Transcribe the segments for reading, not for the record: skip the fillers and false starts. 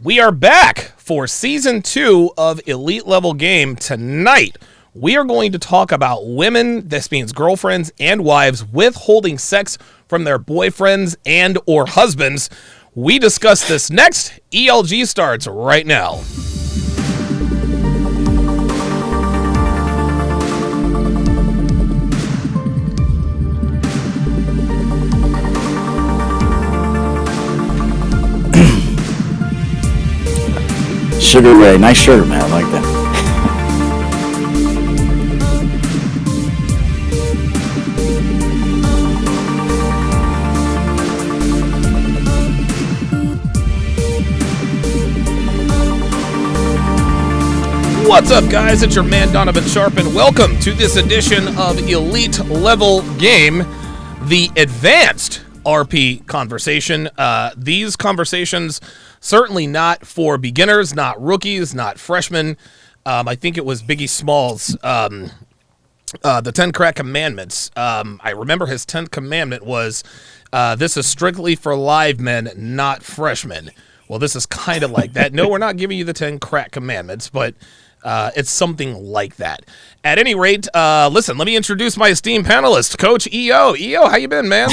We are back for season 2 of Elite Level Game. Tonight, we are going to talk about women, this means girlfriends and wives, withholding sex from their boyfriends and or husbands. We discuss this next. ELG starts right now. Sugar Ray, nice shirt, man. I like that. What's up, guys? It's your man Donovan Sharp, and welcome to this edition of Elite Level Game, the advanced RP conversation. These conversations certainly not for beginners, not rookies, not freshmen. I think it was Biggie Smalls, the 10 Crack Commandments. I remember his 10th commandment was, this is strictly for live men, not freshmen. Well, this is kind of like that. No, we're not giving you the 10 Crack Commandments, but it's something like that. At any rate, listen, let me introduce my esteemed panelist, Coach EO. EO, how you been, man?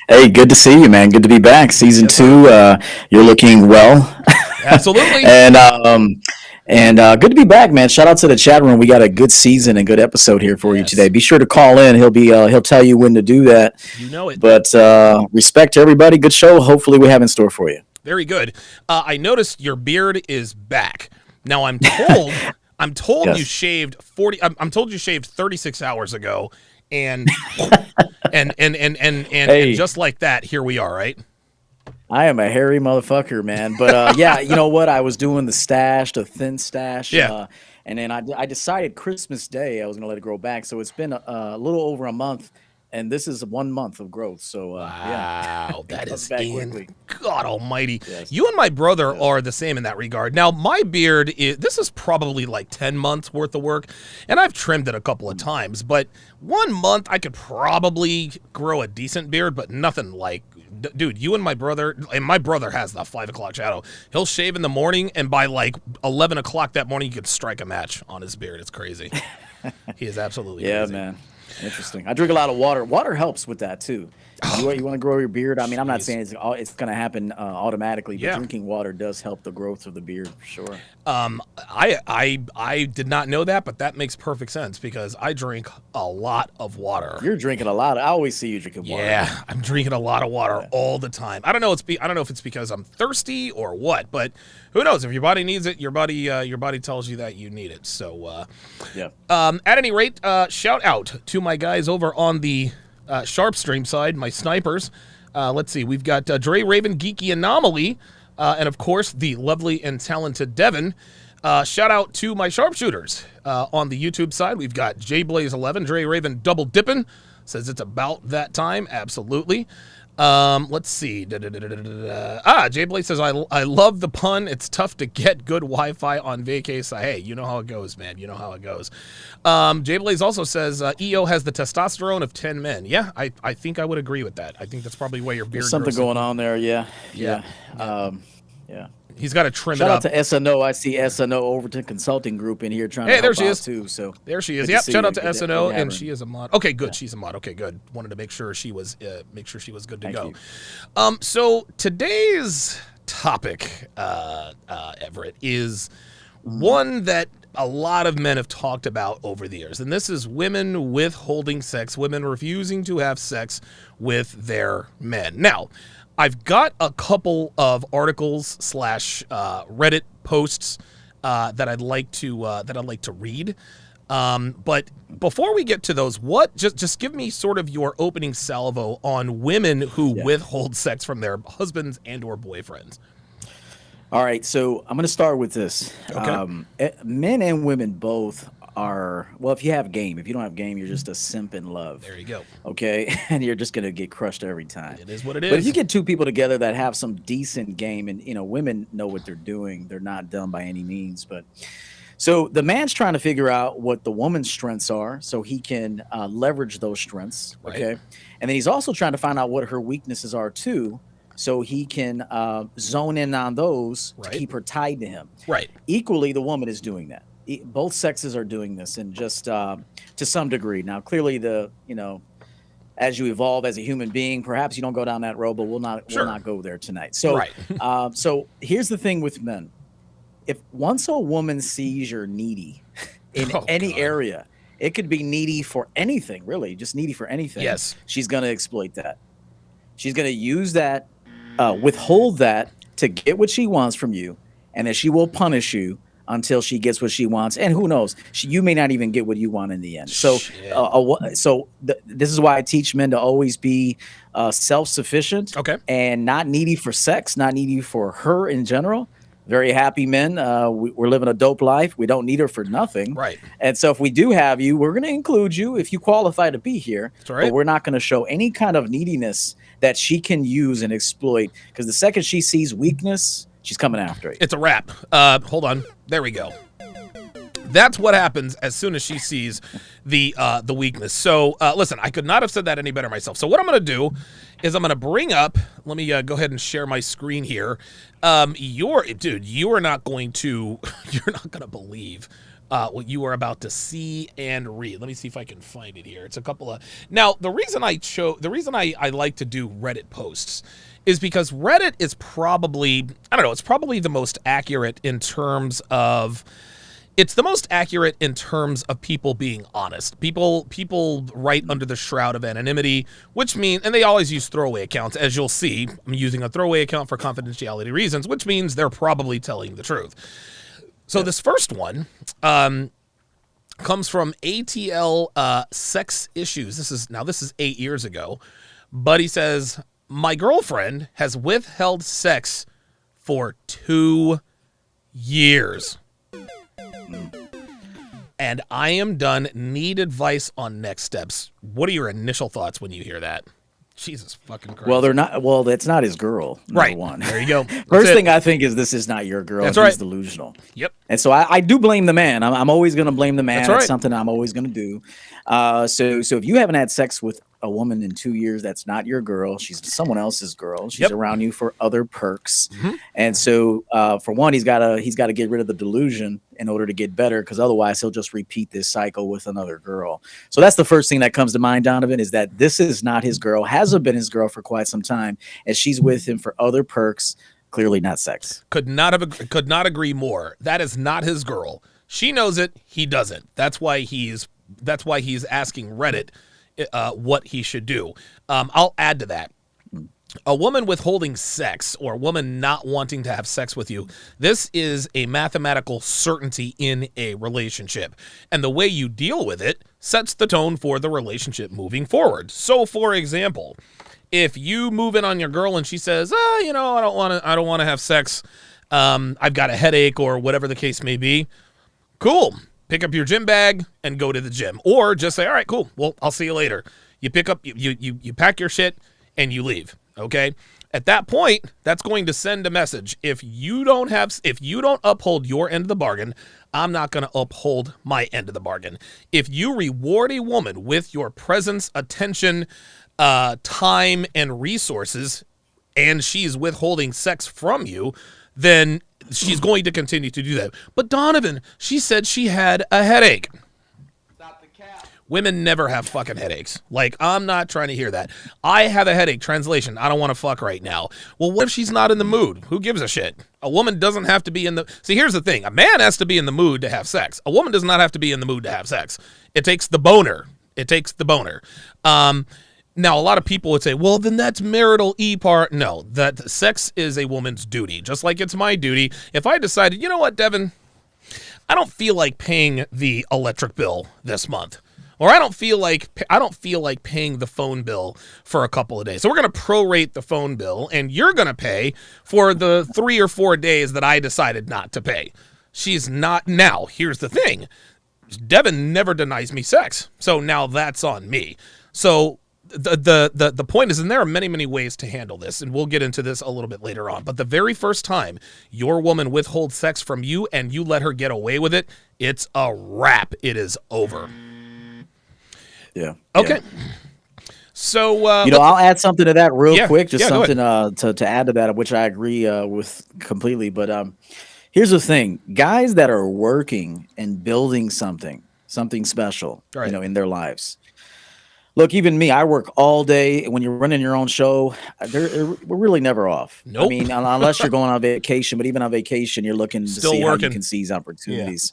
Hey, good to see you, man. Good to be back. Season 2, you're looking well. Absolutely. and good to be back, man. Shout out to the chat room. We got a good season and good episode here for you today. Be sure to call in. He'll tell you when to do that. You know it. But respect to everybody. Good show. Hopefully we have in store for you. Very good. I noticed your beard is back. Now I'm told Yes. you shaved 40. I'm told you shaved 36 hours ago, and Hey. just like that, here we are, right? I am a hairy motherfucker, man. But yeah, you know what? I was doing the thin stash. Yeah. And then I decided Christmas Day I was going to let it grow back. So it's been a little over a month. And this is 1 month of growth. So, yeah. Wow, that is quickly. God almighty. Yes. You and my brother are the same in that regard. Now, my beard, this is probably like 10 months worth of work, and I've trimmed it a couple of times, but 1 month I could probably grow a decent beard, but nothing like, dude, you and my brother has the 5 o'clock shadow. He'll shave in the morning, and by like 11 o'clock that morning, you could strike a match on his beard. It's crazy. He is absolutely crazy. Man. Interesting. I drink a lot of water. Water helps with that too. You want to grow your beard. I mean, I'm not saying it's going to happen automatically, but drinking water does help the growth of the beard for sure. I did not know that, but that makes perfect sense because I drink a lot of water. You're drinking a lot. I always see you drinking water. Yeah, I'm drinking a lot of water all the time. I don't know. I don't know if it's because I'm thirsty or what, but who knows? If your body needs it, your body tells you that you need it. So, at any rate, shout out to my guys over on the Sharp Stream side, my snipers. Let's see, we've got Dre Raven, Geeky Anomaly, and of course the lovely and talented Devin. Shout out to my sharpshooters on the YouTube side. We've got JBlaze11, Dre Raven double dipping, says it's about that time. Absolutely. Let's see. JBlaze says, I love the pun. It's tough to get good Wi-Fi on vacay. So, hey, you know how it goes, man. You know how it goes. JBlaze also says, EO has the testosterone of 10 men. Yeah, I think I would agree with that. I think that's probably why your beard There's something going on there. Yeah. He's got to trim Shout it out up. to SNO. I see SNO Overton Consulting Group in here trying to help there she out is. too. So there she is. good Yep. to Shout see out to you. SNO, Good to have and her. she is a mod. Okay, good. She's a mod. Okay, good. Wanted to make sure she was good to Thank go. you. So today's topic, Everett, is one that a lot of men have talked about over the years, and this is women withholding sex, women refusing to have sex with their men. Now, I've got a couple of articles / Reddit posts that I'd like to read. But before we get to those, just give me sort of your opening salvo on women who withhold sex from their husbands and or boyfriends. All right, so I'm going to start with this. Okay. Men and women both are, well, if you have game. If you don't have game, you're just a simp in love. There you go. Okay, and you're just going to get crushed every time. It is what it is. But if you get two people together that have some decent game, and, you know, women know what they're doing. They're not dumb by any means, but... So the man's trying to figure out what the woman's strengths are so he can leverage those strengths, okay? Right. And then he's also trying to find out what her weaknesses are too so he can zone in on those to Right. keep her tied to him. Right. Equally, the woman is doing that. Both sexes are doing this, and just to some degree. Now, clearly, as you evolve as a human being, perhaps you don't go down that road, but we'll not go there tonight. So, Right. So here's the thing with men: if once a woman sees you're needy in any area, it could be needy for anything, really, just needy for anything. Yes. She's going to exploit that. She's going to use that, withhold that to get what she wants from you, and then she will punish you until she gets what she wants. And who knows, you may not even get what you want in the end. So, this is why I teach men to always be self-sufficient, and not needy for sex, not needy for her in general. Very happy men. We're living a dope life. We don't need her for nothing. Right. And so if we do have you, we're going to include you if you qualify to be here. That's right. But we're not going to show any kind of neediness that she can use and exploit, because the second she sees weakness, she's coming after you. It's a wrap. Hold on. There we go. That's what happens as soon as she sees the weakness. So listen, I could not have said that any better myself. So what I'm going to do is I'm going to bring up, let me go ahead and share my screen here. You are not going to, you're not going to believe what you are about to see and read. Let me see if I can find it here. It's a couple of, now the reason I like to do Reddit posts is because Reddit is probably, I don't know, it's probably the most accurate in terms of, it's the most accurate in terms of people being honest. People write under the shroud of anonymity, which means, and they always use throwaway accounts, as you'll see. I'm using a throwaway account for confidentiality reasons, which means they're probably telling the truth. So this first one comes from ATL Sex Issues. This is 8 years ago, but he says, my girlfriend has withheld sex for 2 years. And I am done. Need advice on next steps. What are your initial thoughts when you hear that? Jesus fucking Christ. Well, that's not his girl. Right. One. There you go. First thing I think is this is not your girl. That's He's right. delusional. Yep. And so I do blame the man. I'm always going to blame the man. That's It's right. something I'm always going to do. So if you haven't had sex with a woman in 2 years, that's not your girl. She's someone else's girl. She's around you for other perks. Mm-hmm. And so for one, he's got to get rid of the delusion in order to get better, because otherwise he'll just repeat this cycle with another girl. So that's the first thing that comes to mind, Donovan, is that this is not his girl, hasn't been his girl for quite some time, and she's with him for other perks, clearly not sex. Could not agree more. That is not his girl. She knows it. He doesn't. That's why he's asking Reddit what he should do. I'll add to that. A woman withholding sex, or a woman not wanting to have sex with you, this is a mathematical certainty in a relationship. And the way you deal with it sets the tone for the relationship moving forward. So, for example, if you move in on your girl and she says, I don't want to have sex, I've got a headache, or whatever the case may be, cool. Pick up your gym bag and go to the gym. Or just say, all right, cool. Well, I'll see you later. You pick up, you pack your shit and you leave. Okay. At that point, that's going to send a message. If you don't uphold your end of the bargain, I'm not going to uphold my end of the bargain. If you reward a woman with your presence, attention, time, and resources, and she's withholding sex from you, then she's going to continue to do that. But Donovan, she said she had a headache. Stop the cap. Women never have fucking headaches. Like, I'm not trying to hear that. I have a headache. Translation, I don't want to fuck right now. Well, what if she's not in the mood? Who gives a shit? A woman doesn't have to be in the... See, here's the thing. A man has to be in the mood to have sex. A woman does not have to be in the mood to have sex. It takes the boner. Now, a lot of people would say, well, then that's marital E-part. No, that sex is a woman's duty, just like it's my duty. If I decided, you know what, Devin, I don't feel like paying the electric bill this month, or I don't feel like paying the phone bill for a couple of days. So we're going to prorate the phone bill, and you're going to pay for the 3 or 4 days that I decided not to pay. She's not. Now, here's the thing. Devin never denies me sex, so now that's on me. So the point is, and there are many, many ways to handle this, and we'll get into this a little bit later on, but the very first time your woman withholds sex from you and you let her get away with it, it's a wrap. It is over. Yeah. Okay. Yeah. So I'll add something to that real quick, just go something to add to that, which I agree with completely. But here's the thing: guys that are working and building something special, Right. in their lives. Look, even me, I work all day. When you're running your own show, we're really never off. Nope. I mean, unless you're going on vacation, but even on vacation, you're looking to Still see how working. you can seize opportunities.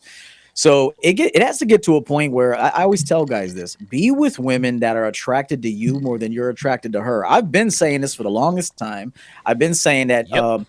So it has to get to a point where I always tell guys this: be with women that are attracted to you more than you're attracted to her. I've been saying this for the longest time. I've been saying that. Yep.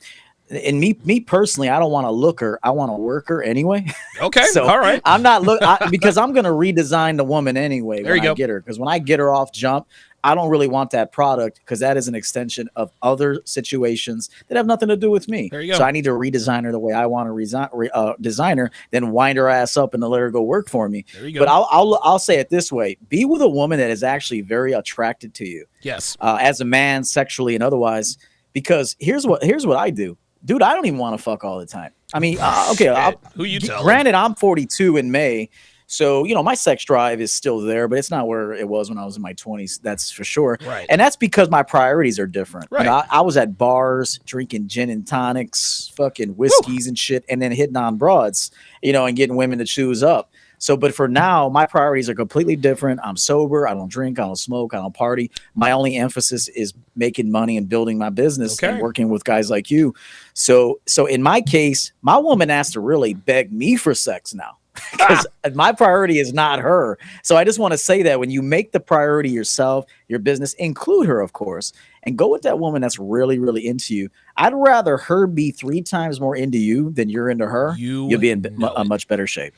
And me personally, I don't want to look her. I want to work her anyway. Okay. So all right. I'm not because I'm going to redesign the woman anyway when I get her. Because when I get her off jump, I don't really want that product because that is an extension of other situations that have nothing to do with me. There you go. So I need to redesign her the way I want to design her, then wind her ass up and let her go work for me. There you go. But I'll say it this way: be with a woman that is actually very attracted to you. Yes. As a man, sexually and otherwise. Because here's what I do. Dude, I don't even want to fuck all the time. I mean, okay. Who you telling? Granted, I'm 42 in May, so my sex drive is still there, but it's not where it was when I was in my 20s. That's for sure. Right. And that's because my priorities are different. Right. I was at bars drinking gin and tonics, fucking whiskeys and shit, and then hitting on broads, and getting women to choose up. So, but for now, my priorities are completely different. I'm sober. I don't drink. I don't smoke. I don't party. My only emphasis is making money and building my business and working with guys like you. So in my case, my woman has to really beg me for sex now because my priority is not her. So I just want to say that when you make the priority yourself, your business, include her, of course, and go with that woman that's really, really into you. I'd rather her be 3 times more into you than you're into her. You'll be in a much better shape.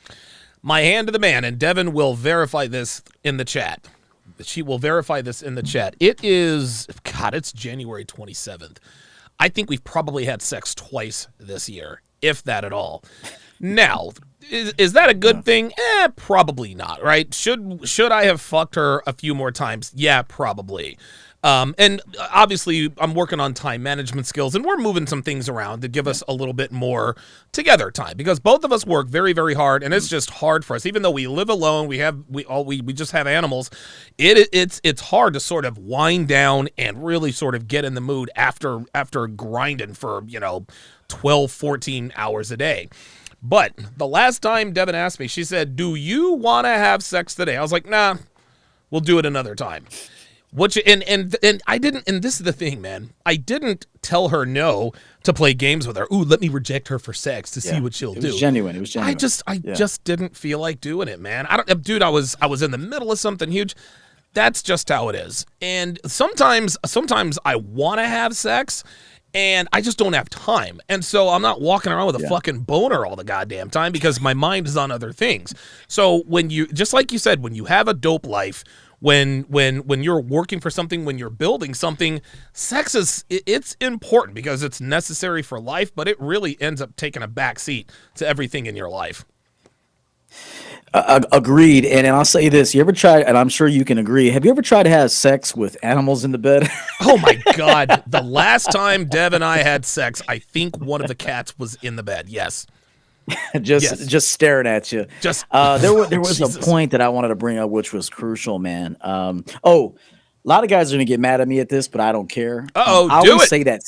My hand to the man, and Devin will verify this in the chat. She will verify this in the chat. It's January 27th. I think we've probably had sex twice this year, if that at all. Now, is that a good thing? Probably not, right? Should I have fucked her a few more times? Yeah, probably. And obviously I'm working on time management skills, and we're moving some things around to give us a little bit more together time, because both of us work very, very hard, and it's just hard for us. Even though we live alone, we just have animals. It's hard to sort of wind down and really sort of get in the mood after grinding for 12, 14 hours a day. But the last time Devin asked me, she said, "Do you want to have sex today?" I was like, "Nah, we'll do it another time." And I didn't, and this is the thing, man. I didn't tell her no to play games with her. Ooh, let me reject her for sex to see what she'll do. It was genuine. I just didn't feel like doing it, man. I was in the middle of something huge. That's just how it is. And sometimes I want to have sex, and I just don't have time. And so I'm not walking around with a fucking boner all the goddamn time because my mind is on other things. So when you, just like you said, when you have a dope life, when you're working for something, when you're building something, sex it's important because it's necessary for life, but it really ends up taking a back seat to everything in your life. Agreed. And I'll say this: you ever tried? And I'm sure you can agree. Have you ever tried to have sex with animals in the bed? Oh my God! The last time Dev and I had sex, I think one of the cats was in the bed. Yes. just staring at you. There was Jesus. a point that I wanted to bring up, which was crucial, man. A lot of guys are gonna get mad at me at this, but I don't care. I always say that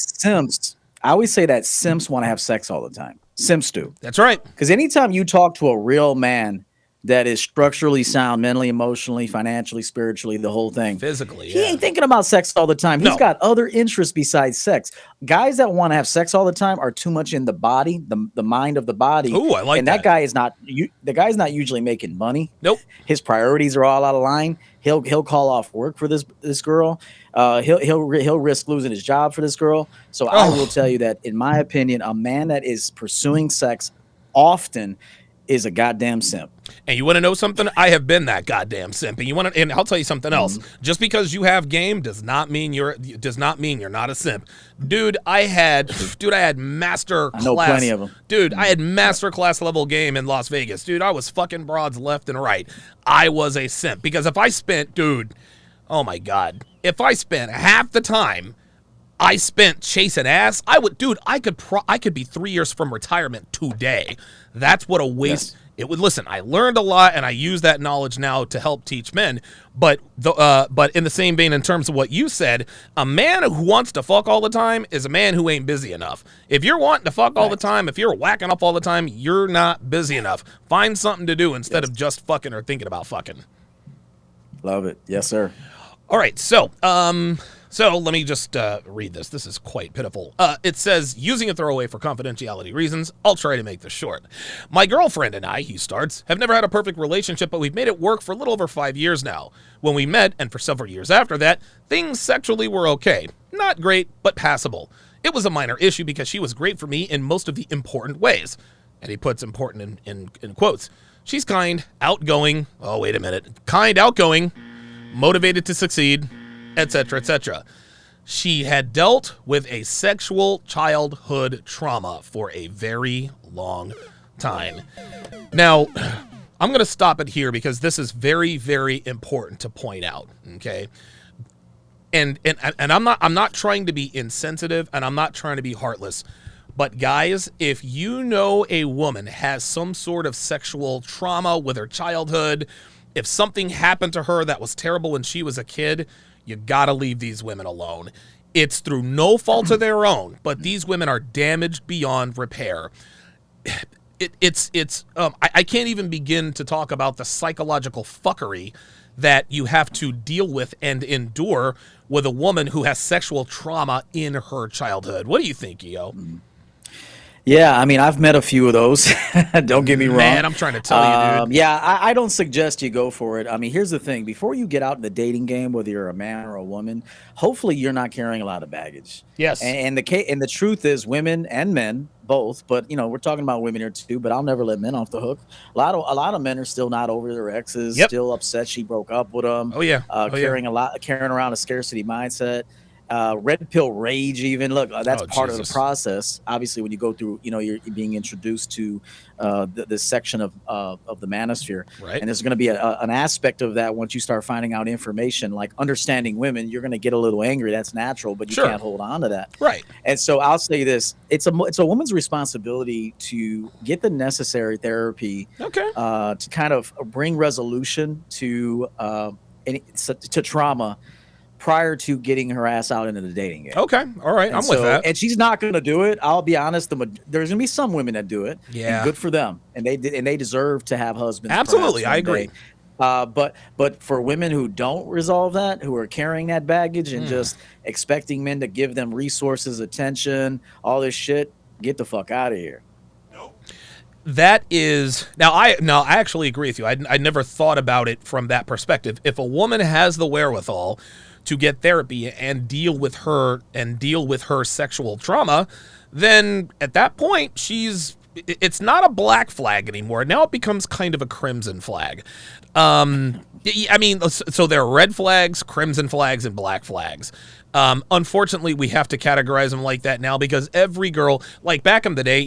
simps want to have sex all the time. Simps do. That's right. Because anytime you talk to a real man that is structurally sound, mentally, emotionally, financially, spiritually, the whole thing. Physically, he ain't thinking about sex all the time. He's got other interests besides sex. Guys that want to have sex all the time are too much in the body, the mind of the body. Ooh, I like and that guy is not. The guy's not usually making money. Nope. His priorities are all out of line. He'll call off work for this girl. He'll risk losing his job for this girl. So I will tell you that, in my opinion, a man that is pursuing sex often is a goddamn simp. And you want to know something? I have been that goddamn simp. And I'll tell you something else. Just because you have game does not mean you're not a simp. Dude, I had master class. I know plenty of them. Dude, I had master class level game in Las Vegas. Dude, I was fucking broads left and right. I was a simp because if I spent oh my God, if I spent half the time I spent chasing ass, I could be 3 years from retirement today. That's what a waste. It would listen. I learned a lot, and I use that knowledge now to help teach men. But in the same vein, in terms of what you said, a man who wants to fuck all the time is a man who ain't busy enough. If you're wanting to fuck all the time, if you're whacking up all the time, you're not busy enough. Find something to do instead of just fucking or thinking about fucking. Love it. Yes, sir. All right, so let me just read this. This is quite pitiful. It says, using a throwaway for confidentiality reasons, I'll try to make this short. My girlfriend and I, he starts, have never had a perfect relationship, but we've made it work for a little over 5 years now. When we met, and for several years after that, things sexually were okay. Not great, but passable. It was a minor issue because she was great for me in most of the important ways. And he puts important in quotes. She's kind, outgoing, outgoing, motivated to succeed, etc., etc. She had dealt with a sexual childhood trauma for a very long time. Now, I'm going to stop it here because this is very, very important to point out, okay? And I'm not trying to be insensitive, and I'm not trying to be heartless. But guys, if you know a woman has some sort of sexual trauma with her childhood, if something happened to her that was terrible when she was a kid, you gotta leave these women alone. It's through no fault of their own, but these women are damaged beyond repair. I can't even begin to talk about the psychological fuckery that you have to deal with and endure with a woman who has sexual trauma in her childhood. What do you think, Io? Yeah, I mean, I've met a few of those. Don't get me wrong. Man, I'm trying to tell you, dude. Yeah, I don't suggest you go for it. I mean, here's the thing. Before you get out in the dating game, whether you're a man or a woman, hopefully you're not carrying a lot of baggage. Yes. And the truth is, women and men, both, but, you know, we're talking about women here too, but I'll never let men off the hook. A lot of men are still not over their exes, still upset she broke up with them. Carrying around a scarcity mindset. Red pill rage, even. Look, that's part of the process. Obviously, when you go through, you know, you're being introduced to this section of the manosphere, right? And there's going to be an aspect of that once you start finding out information, like understanding women. You're going to get a little angry. That's natural, but you can't hold on to that, right? And so I'll say this: it's a woman's responsibility to get the necessary therapy, to kind of bring resolution to trauma prior to getting her ass out into the dating game. Okay, all right, I'm with that. And she's not going to do it. I'll be honest. There's going to be some women that do it. Yeah, and good for them, and they deserve to have husbands. Absolutely, I agree. But for women who don't resolve that, who are carrying that baggage and just expecting men to give them resources, attention, all this shit, get the fuck out of here. That is I actually agree with you. I never thought about it from that perspective. If a woman has the wherewithal to get therapy and deal with her sexual trauma, then at that point it's not a black flag anymore. Now it becomes kind of a crimson flag. I mean, so there are red flags, crimson flags, and black flags. Unfortunately, we have to categorize them like that now because every girl, like back in the day,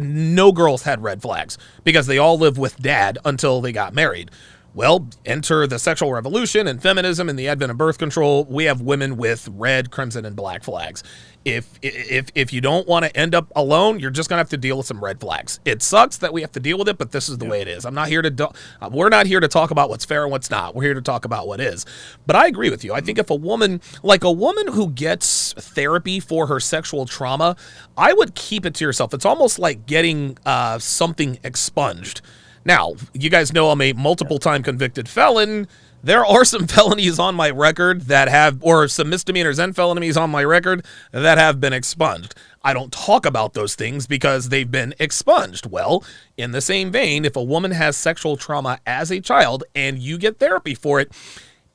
no girls had red flags because they all lived with dad until they got married. Well, enter the sexual revolution and feminism and the advent of birth control. We have women with red, crimson, and black flags. If you don't want to end up alone, you're just gonna have to deal with some red flags. It sucks that we have to deal with it, but this is the way it is. We're not here to talk about what's fair and what's not. We're here to talk about what is. But I agree with you. I think if a woman who gets therapy for her sexual trauma, I would keep it to yourself. It's almost like getting something expunged. Now, you guys know I'm a multiple-time convicted felon. There are some felonies on my record or some misdemeanors and felonies on my record that have been expunged. I don't talk about those things because they've been expunged. Well, in the same vein, if a woman has sexual trauma as a child and you get therapy for it,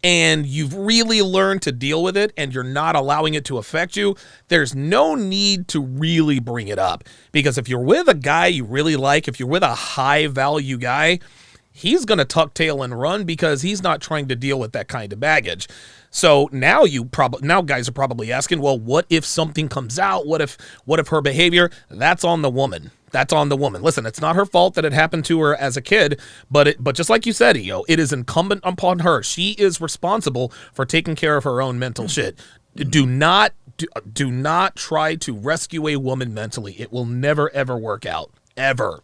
and you've really learned to deal with it and you're not allowing it to affect you, there's no need to really bring it up. Because if you're with a guy you really like, if you're with a high-value guy, he's going to tuck tail and run because he's not trying to deal with that kind of baggage. So now guys are probably asking, well, what if something comes out? What if her behavior? That's on the woman. That's on the woman. Listen, it's not her fault that it happened to her as a kid, but just like you said, Io, it is incumbent upon her. She is responsible for taking care of her own mental shit. Do not try to rescue a woman mentally. It will never, ever work out. Ever.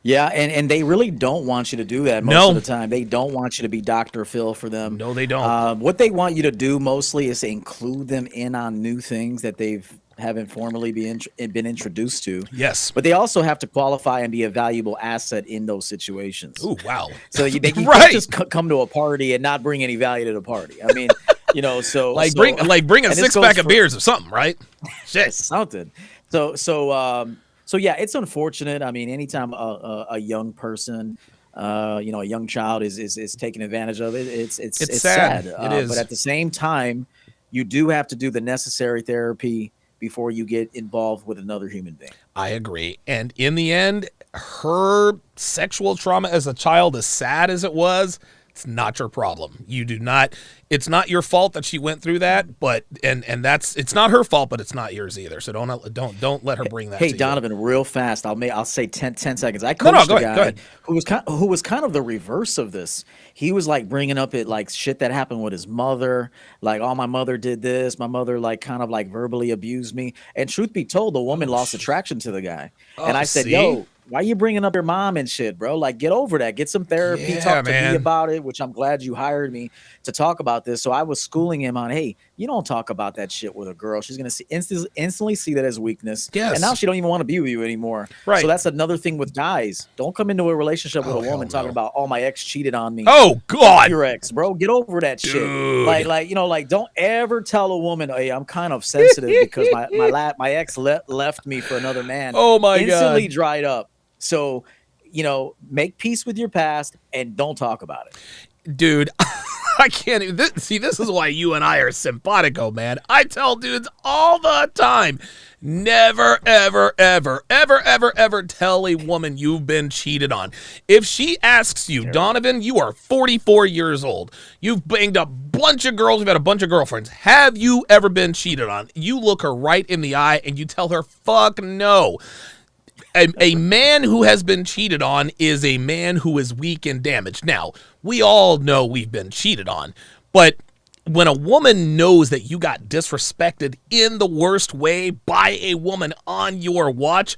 Yeah, and they really don't want you to do that most No. of the time. They don't want you to be Dr. Phil for them. No, they don't. What they want you to do mostly is to include them in on new things that they've haven't formally been introduced to. Yes. But they also have to qualify and be a valuable asset in those situations. Ooh, wow. So they Right. can't just come to a party and not bring any value to the party. I mean, so bring a and this 6-pack goes of for- beers or something, right? Shit. something. So yeah, it's unfortunate. I mean, anytime a young person, a young child is taken advantage of, it's sad. It is. But at the same time, you do have to do the necessary therapy before you get involved with another human being. I agree. And in the end, her sexual trauma as a child, as sad as it was, it's not your problem. You do not. It's not your fault that she went through that, but and that's it's not her fault, but it's not yours either. So don't let her bring that. Hey, to Donovan, real fast. I'll say 10 seconds. I No, coached go a ahead, guy go ahead. who was kind of the reverse of this. He was like bringing up it like shit that happened with his mother. Like, oh, my mother did this. My mother like kind of like verbally abused me. And truth be told, the woman lost attraction to the guy. And I said, see? yo, why you bringing up your mom and shit, bro? Like, get over that. Get some therapy. Yeah, Talk to man. me about it, which I'm glad you hired me to talk about this. So I was schooling him on, hey, you don't talk about that shit with a girl. She's going to instantly see that as weakness. Yes. And now she don't even want to be with you anymore. Right. So that's another thing with guys. Don't come into a relationship with Oh, a woman hell talking no. about, oh, my ex cheated on me. Oh God. Your ex, bro. Get over that Dude. shit. Like, don't ever tell a woman, hey, I'm kind of sensitive because my ex left me for another man. Oh my Instantly God. dried up. So, make peace with your past and don't talk about it. Dude, I can't even. This is why you and I are simpatico, man. I tell dudes all the time, never, ever, ever, ever, ever, ever tell a woman you've been cheated on. If she asks you, Donovan, you are 44 years old. You've banged a bunch of girls. You've had a bunch of girlfriends. Have you ever been cheated on? You look her right in the eye and you tell her, fuck no. A man who has been cheated on is a man who is weak and damaged. Now, we all know we've been cheated on, but when a woman knows that you got disrespected in the worst way by a woman on your watch,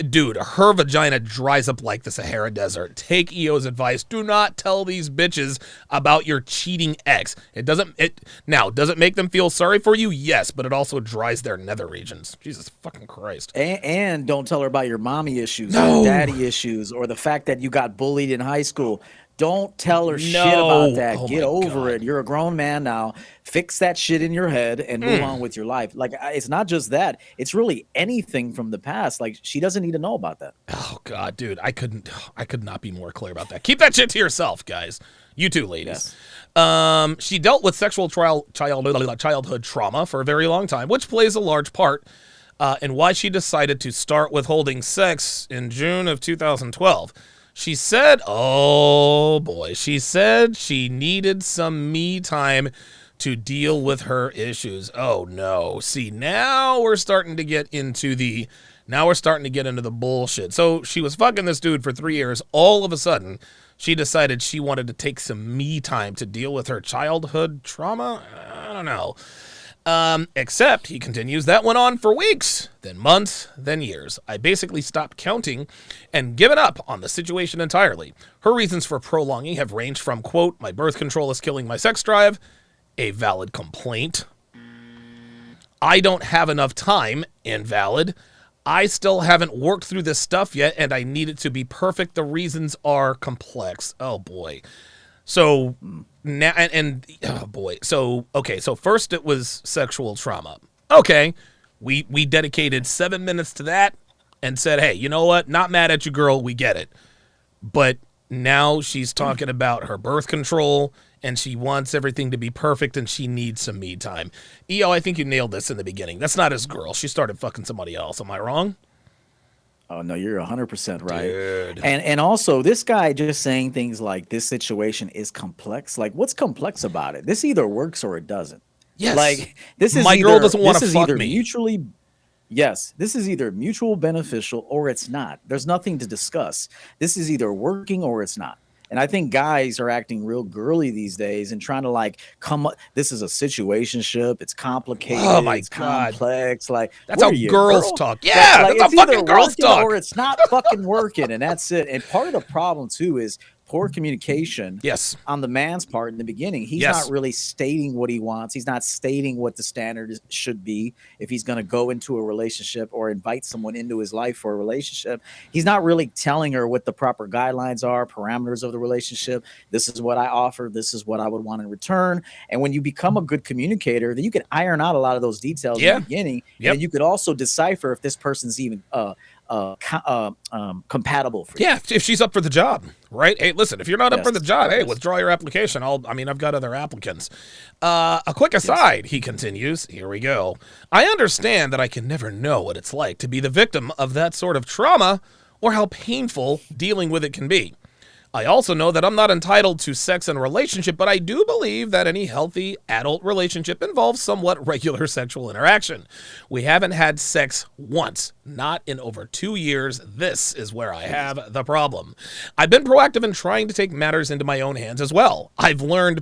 dude, her vagina dries up like the Sahara Desert. Take EO's advice. Do not tell these bitches about your cheating ex. Does it make them feel sorry for you? Yes, but it also dries their nether regions. Jesus fucking Christ. And don't tell her about your mommy issues No. or daddy issues or the fact that you got bullied in high school. Don't tell her shit No. about that. Oh Get my over God. it. You're a grown man now. Fix that shit in your head and move on with your life. Like, it's not just that. It's really anything from the past. Like, she doesn't need to know about that. Oh God, dude, I could not be more clear about that. Keep that shit to yourself, guys. You too, ladies. She dealt with sexual childhood trauma for a very long time, which plays a large part in why she decided to start withholding sex in June of 2012. She said, oh boy, she said she needed some me time to deal with her issues. Oh no. See, now we're starting to get into the bullshit. So she was fucking this dude for 3 years. All of a sudden, she decided she wanted to take some me time to deal with her childhood trauma. I don't know. Except, he continues, that went on for weeks, then months, then years. I basically stopped counting and given up on the situation entirely. Her reasons for prolonging have ranged from, quote, my birth control is killing my sex drive, a valid complaint. I don't have enough time, invalid. I still haven't worked through this stuff yet, and I need it to be perfect. The reasons are complex. Oh, boy. So now, oh boy. So, okay. So first it was sexual trauma. Okay. We dedicated 7 minutes to that and said, hey, you know what? Not mad at you, girl. We get it. But now she's talking about her birth control and she wants everything to be perfect and she needs some me time. EO, I think you nailed this in the beginning. That's not his girl. She started fucking somebody else. Am I wrong? Oh no, you're 100% right. Dude. And also this guy just saying things like this situation is complex. Like, what's complex about it? This either works or it doesn't. Yes. Like, this is My either, girl doesn't wanna this is fuck either me. mutually. Yes, this is either mutual beneficial or it's not. There's nothing to discuss. This is either working or it's not. And I think guys are acting real girly these days and trying to like come up. This is a situationship. It's complicated. Oh my it's God. complex. Like, That's how girls talk. Yeah, like, that's it's how fucking either girls working talk. or it's not fucking working, and that's it. And part of the problem too is poor communication. Yes. On the man's part in the beginning, he's Yes. not really stating what he wants. He's not stating what the standard should be if he's going to go into a relationship or invite someone into his life for a relationship. He's not really telling her what the proper guidelines are, parameters of the relationship. This is what I offer. This is what I would want in return. And when you become a good communicator, then you can iron out a lot of those details in the beginning. Yep. And you could also decipher if this person's even compatible for you. Yeah, if she's up for the job, right? Hey, listen, if you're not up for the job, hey, withdraw your application. I've got other applicants. A quick aside, he continues, here we go. I understand that I can never know what it's like to be the victim of that sort of trauma or how painful dealing with it can be. I also know that I'm not entitled to sex and relationship, but I do believe that any healthy adult relationship involves somewhat regular sexual interaction. We haven't had sex once, not in over 2 years. This is where I have the problem. I've been proactive in trying to take matters into my own hands as well. I've learned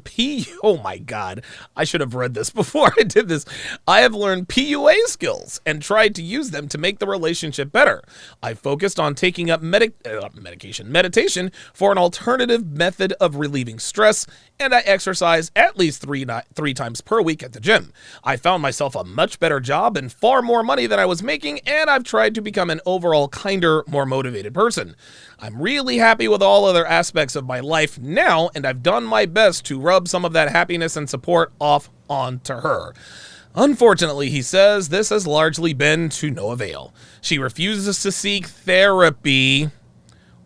oh my God, I should have read this before I did this. I have learned PUA skills and tried to use them to make the relationship better. I focused on taking up meditation for an alternative method of relieving stress, and I exercise at least three times per week at the gym. I found myself a much better job and far more money than I was making, and I've tried to become an overall kinder, more motivated person. I'm really happy with all other aspects of my life now, and I've done my best to rub some of that happiness and support off onto her. Unfortunately, he says, this has largely been to no avail. She refuses to seek therapy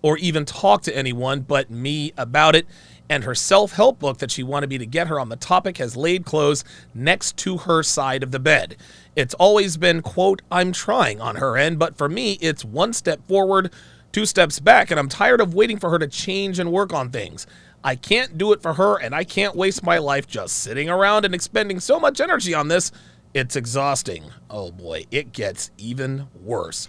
or even talk to anyone but me about it, and her self-help book that she wanted me to get her on the topic has laid clothes next to her side of the bed. It's always been, quote, I'm trying on her end, but for me, it's 1 step forward, 2 steps back, and I'm tired of waiting for her to change and work on things. I can't do it for her, and I can't waste my life just sitting around and expending so much energy on this. It's exhausting. Oh boy, it gets even worse.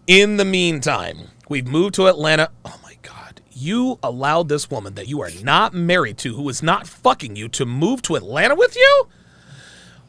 In the meantime, we've moved to Atlanta. Oh my God. You allowed this woman that you are not married to, who is not fucking you, to move to Atlanta with you?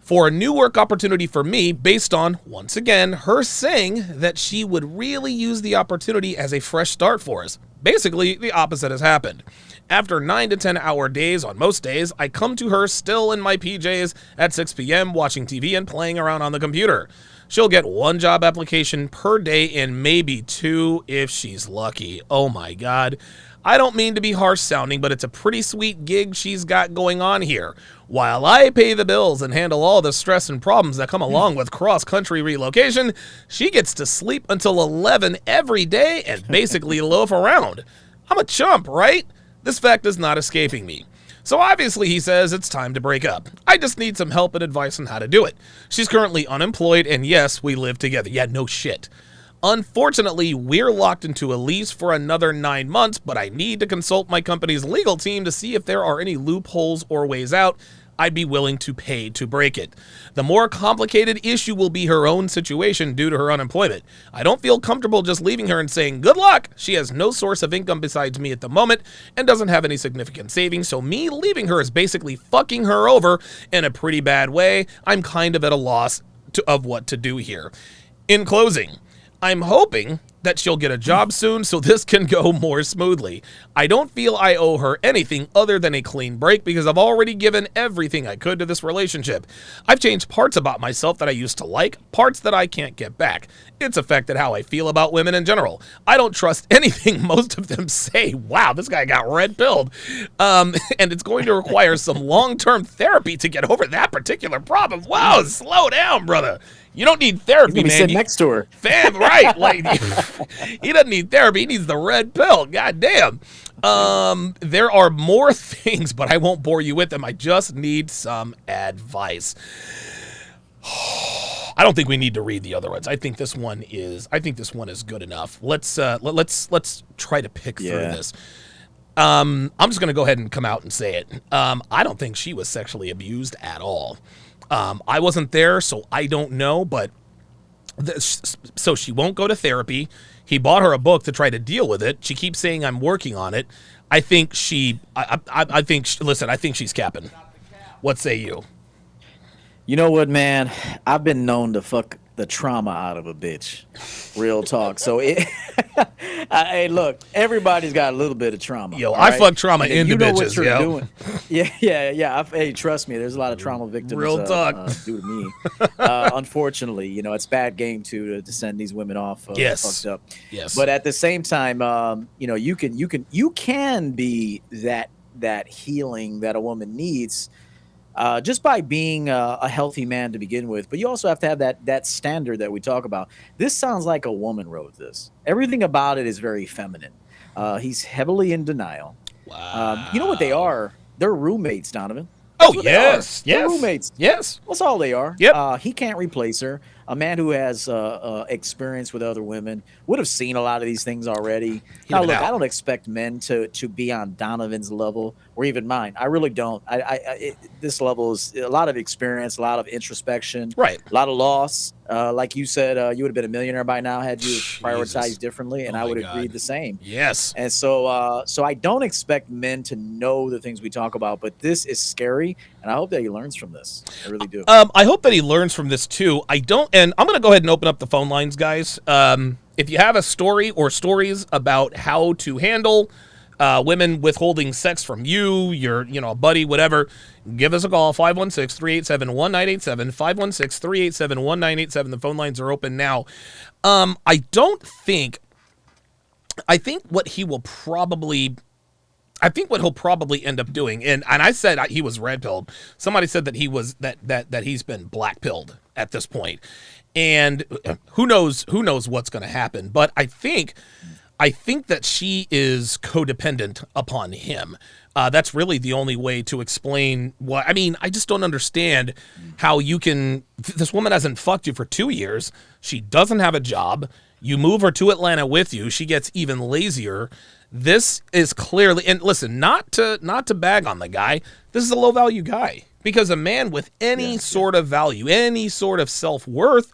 For a new work opportunity for me, based on, once again, her saying that she would really use the opportunity as a fresh start for us. Basically, the opposite has happened. After 9 to 10 hour days on most days, I come to her still in my PJs at 6 p.m. watching TV and playing around on the computer. She'll get 1 job application per day and maybe 2 if she's lucky. Oh my God. I don't mean to be harsh sounding, but it's a pretty sweet gig she's got going on here. While I pay the bills and handle all the stress and problems that come along with cross-country relocation, she gets to sleep until 11 every day and basically loaf around. I'm a chump, right? This fact is not escaping me. So obviously, he says it's time to break up. I just need some help and advice on how to do it. She's currently unemployed, and yes, we live together. Yeah, no shit. Unfortunately, we're locked into a lease for another 9 months, but I need to consult my company's legal team to see if there are any loopholes or ways out. I'd be willing to pay to break it. The more complicated issue will be her own situation due to her unemployment. I don't feel comfortable just leaving her and saying, good luck. She has no source of income besides me at the moment and doesn't have any significant savings, so me leaving her is basically fucking her over in a pretty bad way. I'm kind of at a loss of what to do here. In closing, I'm hoping that she'll get a job soon so this can go more smoothly. I don't feel I owe her anything other than a clean break because I've already given everything I could to this relationship. I've changed parts about myself that I used to like, parts that I can't get back. It's affected how I feel about women in general. I don't trust anything most of them say. Wow, this guy got red-pilled. And it's going to require some long-term therapy to get over that particular problem. Wow, slow down, brother. You don't need therapy, man. Sit next to her. Fam, right. Like, he doesn't need therapy. He needs the red pill. God damn. There are more things, but I won't bore you with them. I just need some advice. I don't think we need to read the other ones. I think this one is good enough. Let's try to pick through this. I'm just going to go ahead and come out and say it. I don't think she was sexually abused at all. I wasn't there, so I don't know, but so she won't go to therapy. He bought her a book to try to deal with it. She keeps saying, I'm working on it. I think she. I think. Listen, I think she's capping. What say you? You know what, man? I've been known to fuck the trauma out of a bitch. Real talk. So hey, look, everybody's got a little bit of trauma. Yo, all I right? fuck trauma And if into you know what bitches, you're yo. doing. Yeah. Hey, trust me, there's a lot of trauma victims. Real talk. Due to me. Unfortunately, it's bad game to send these women off Yes. fucked up. Yes. But at the same time, you can be that healing that a woman needs. Just by being a healthy man to begin with, but you also have to have that standard that we talk about. This sounds like a woman wrote this. Everything about it is very feminine. He's heavily in denial. Wow. You know what they are? They're roommates, Donovan. Oh, That's what yes. they are. They're Yes. roommates. Yes. That's all they are. Yep. He can't replace her. A man who has experience with other women would have seen a lot of these things already. Now, been look, out. I don't expect men to be on Donovan's level or even mine. I really don't. This level is a lot of experience, a lot of introspection, Right. a lot of loss. Like you said, you would have been a millionaire by now had you prioritized differently, and Oh I my would God. agree the same. Yes. And so I don't expect men to know the things we talk about, but this is scary, and I hope that he learns from this. I really do. I hope that he learns from this too. I don't, and I'm going to go ahead and open up the phone lines, guys. If you have a story or stories about how to handle women withholding sex from you, your, a buddy, whatever, give us a call, 516-387-1987, 516-387-1987. The phone lines are open now. I think what he'll probably end up doing, and I said he was red pilled. Somebody said that he was that he's been black pilled at this point, and who knows what's going to happen. But I think that she is codependent upon him. That's really the only way to explain what. I mean, I just don't understand how you can. This woman hasn't fucked you for 2 years. She doesn't have a job. You move her to Atlanta with you. She gets even lazier. This is clearly, and listen, not to bag on the guy. This is a low value guy, because a man with any sort of value, any sort of self-worth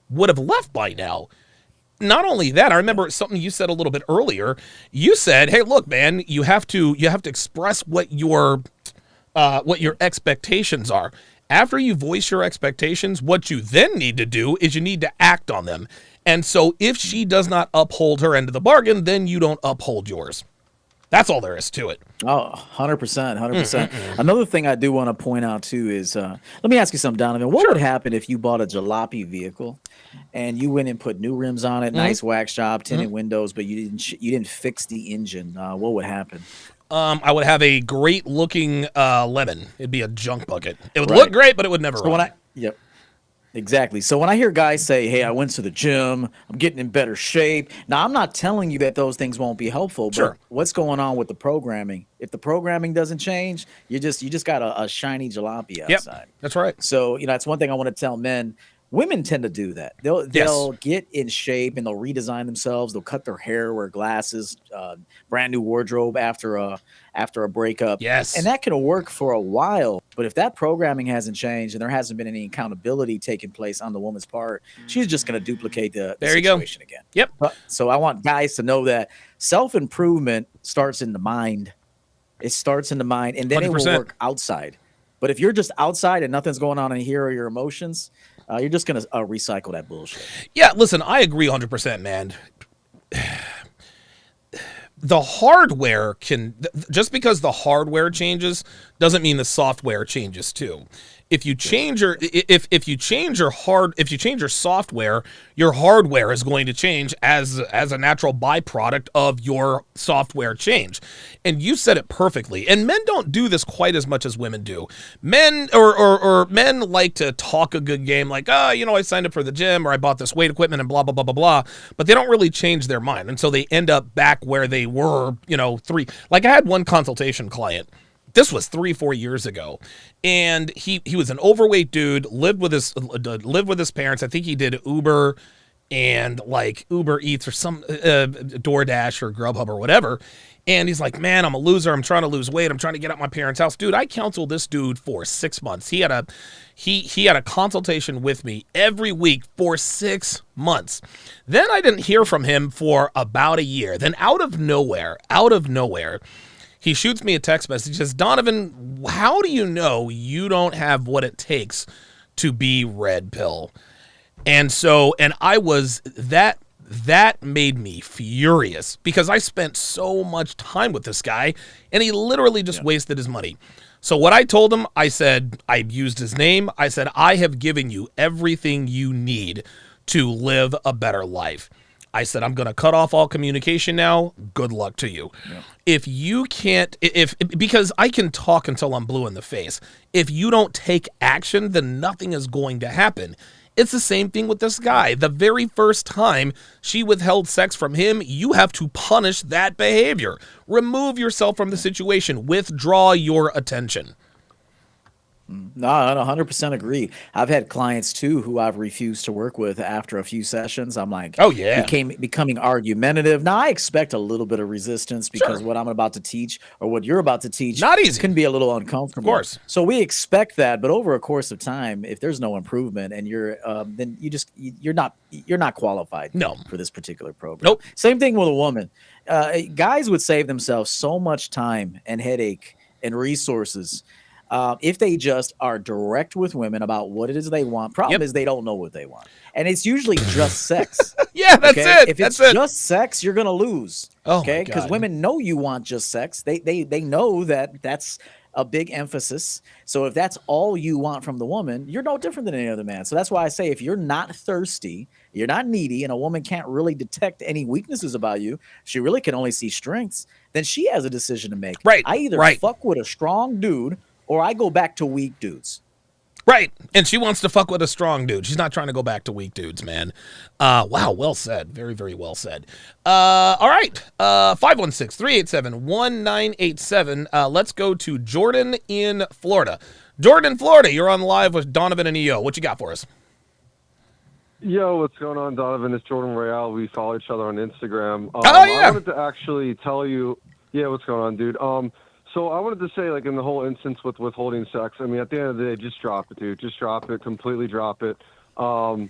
would have left by now. Not only that, I remember something you said a little bit earlier. You said, "Hey, look, man, you have to express what your expectations are. After you voice your expectations, what you then need to do is you need to act on them. And so if she does not uphold her end of the bargain, then you don't uphold yours." That's all there is to it. Oh, 100%, 100%. Another thing I do want to point out too is, let me ask you something, Donovan. What would happen if you bought a jalopy vehicle and you went and put new rims on it, nice wax job, tinted windows, but you didn't fix the engine? What would happen? I would have a great looking lemon. It'd be a junk bucket. It would look great, but it would never run. Exactly. So when I hear guys say, "Hey, I went to the gym, I'm getting in better shape." Now, I'm not telling you that those things won't be helpful, but what's going on with the programming? If the programming doesn't change, you just got a shiny jalopy outside. Yep, that's right. So, that's one thing I want to tell men. Women tend to do that. They'll get in shape and they'll redesign themselves. They'll cut their hair, wear glasses, brand new wardrobe after a breakup. Yes. And that can work for a while. But if that programming hasn't changed and there hasn't been any accountability taking place on the woman's part, she's just going to duplicate the situation again. Yep. So I want guys to know that self-improvement starts in the mind. It starts in the mind, and then 100%. It will work outside. But if you're just outside and nothing's going on in here or your emotions, you're just going to recycle that bullshit. Yeah, listen, I agree 100%, man. The hardware just because the hardware changes doesn't mean the software changes too. If you change your software, your hardware is going to change as a natural byproduct of your software change. And you said it perfectly. And men don't do this quite as much as women do. Men or men like to talk a good game, like, I signed up for the gym or I bought this weight equipment and blah blah blah blah blah. But they don't really change their mind, and so they end up back where they were. Like I had one consultation client. This was 3-4 years ago, and he was an overweight dude, lived with his parents. I think he did Uber and like Uber Eats or some DoorDash or Grubhub or whatever. And he's like, "Man, I'm a loser. I'm trying to lose weight. I'm trying to get out my parents' house." Dude, I counseled this dude for 6 months. He had a consultation with me every week for 6 months. Then I didn't hear from him for about a year. Then out of nowhere, He shoots me a text message. He says, Donovan, how do you know you don't have what it takes to be red pill? And I was, that made me furious because I spent so much time with this guy and he literally just wasted his money. So what I told him, I said, I used his name. I said, I have given you everything you need to live a better life. I said, I'm going to cut off all communication now. Good luck to you. Yeah. If you can't, because I can talk until I'm blue in the face. If you don't take action, then nothing is going to happen. It's the same thing with this guy. The very first time she withheld sex from him, you have to punish that behavior. Remove yourself from the situation. Withdraw your attention. No, I 100% agree. I've had clients too who I've refused to work with after a few sessions. I'm like, oh yeah, becoming argumentative. Now I expect a little bit of resistance because what I'm about to teach or what you're about to teach not easy, can be a little uncomfortable. Of course. So we expect that, but over a course of time, if there's no improvement and then you're not qualified for this particular program. Nope. Same thing with a woman. Guys would save themselves so much time and headache and resources if they just are direct with women about what it is they want. Problem is they don't know what they want. And it's usually just sex. Yeah, that's it. If it's just sex, you're going to lose. Oh, okay? Because women know you want just sex. They know that that's a big emphasis. So if that's all you want from the woman, you're no different than any other man. So that's why I say if you're not thirsty, you're not needy, and a woman can't really detect any weaknesses about you, she really can only see strengths, then she has a decision to make. Right. I either fuck with a strong dude or I go back to weak dudes. Right. And she wants to fuck with a strong dude. She's not trying to go back to weak dudes, man. Wow. Well said. Very, very well said. All right. 516-387-1987. Let's go to Jordan in Florida. Jordan in Florida, you're on live with Donovan and EO. What you got for us? Yo, what's going on, Donovan? It's Jordan Royale. We follow each other on Instagram. Oh, yeah. I wanted to actually tell you, what's going on, dude? So I wanted to say, like, in the whole instance with withholding sex, I mean, at the end of the day, just drop it, dude. Just drop it. Completely drop it. And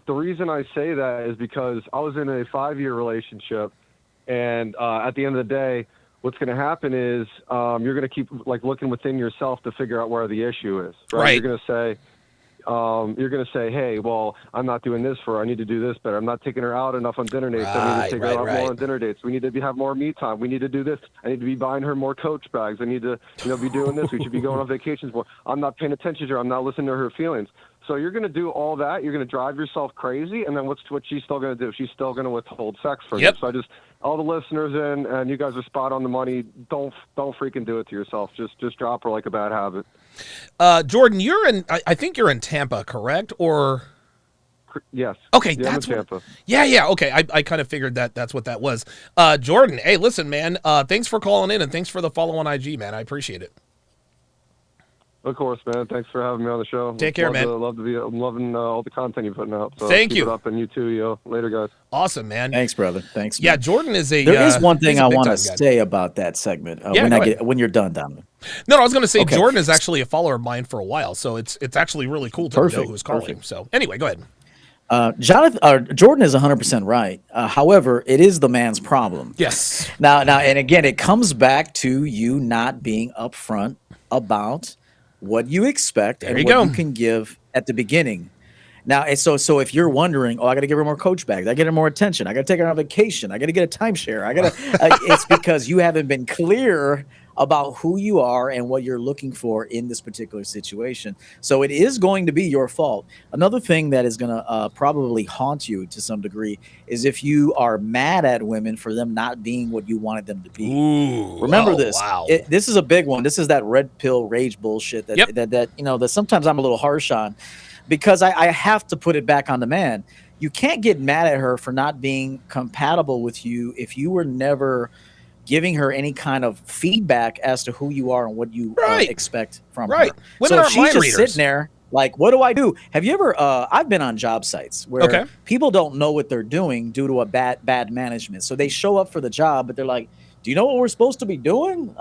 the reason I say that is because I was in a 5-year relationship, and at the end of the day, what's going to happen is you're going to keep, like, looking within yourself to figure out where the issue is. Right? You're going to say, hey, well, I'm not doing this for her. I need to do this better. I'm not taking her out enough on dinner dates. I need to take her out more on dinner dates. We need to have more me time. We need to do this. I need to be buying her more Coach bags. I need to, be doing this. We should be going on vacations more. I'm not paying attention to her. I'm not listening to her feelings. So you're going to do all that. You're going to drive yourself crazy. And then what's she's still going to do? She's still going to withhold sex from you. So all the listeners and you guys are spot on the money. Don't freaking do it to yourself. Just drop her like a bad habit. Jordan, I think you're in Tampa, correct? Or yes. Okay, yeah, that's Tampa. What, yeah. Okay, I kind of figured that's what that was. Jordan, hey, listen, man. Thanks for calling in and thanks for the follow on IG, man. I appreciate it. Of course, man. Thanks for having me on the show. Take care, man. I'm loving all the content you're putting out. So Thank keep you. It up, and you too, yo. Later, guys. Awesome, man. Thanks, brother. Thanks. Yeah, man. Jordan is a. There is one thing I want to say about that segment when you're done, Donovan. No, I was going to say Jordan is actually a follower of mine for a while, so it's actually really cool to know who's calling. Perfect. So anyway, go ahead. Jordan is 100% right. However, it is the man's problem. Yes. Now, and again, it comes back to you not being upfront about what you expect and what you can give at the beginning. Now, so if you're wondering, I got to give her more Coach bags, I get her more attention, I got to take her on vacation, I got to get a timeshare, it's because you haven't been clear about who you are and what you're looking for in this particular situation. So it is going to be your fault. Another thing that is going to probably haunt you to some degree is if you are mad at women for them not being what you wanted them to be. Ooh, remember this. Wow. This is a big one. This is that red pill rage bullshit that sometimes I'm a little harsh on, because I have to put it back on the man. You can't get mad at her for not being compatible with you if you were never giving her any kind of feedback as to who you are and what you expect from her. Women so if she's just sitting there like, what do I do? Have you ever I've been on job sites where people don't know what they're doing due to a bad management. So they show up for the job, but they're like, do you know what we're supposed to be doing?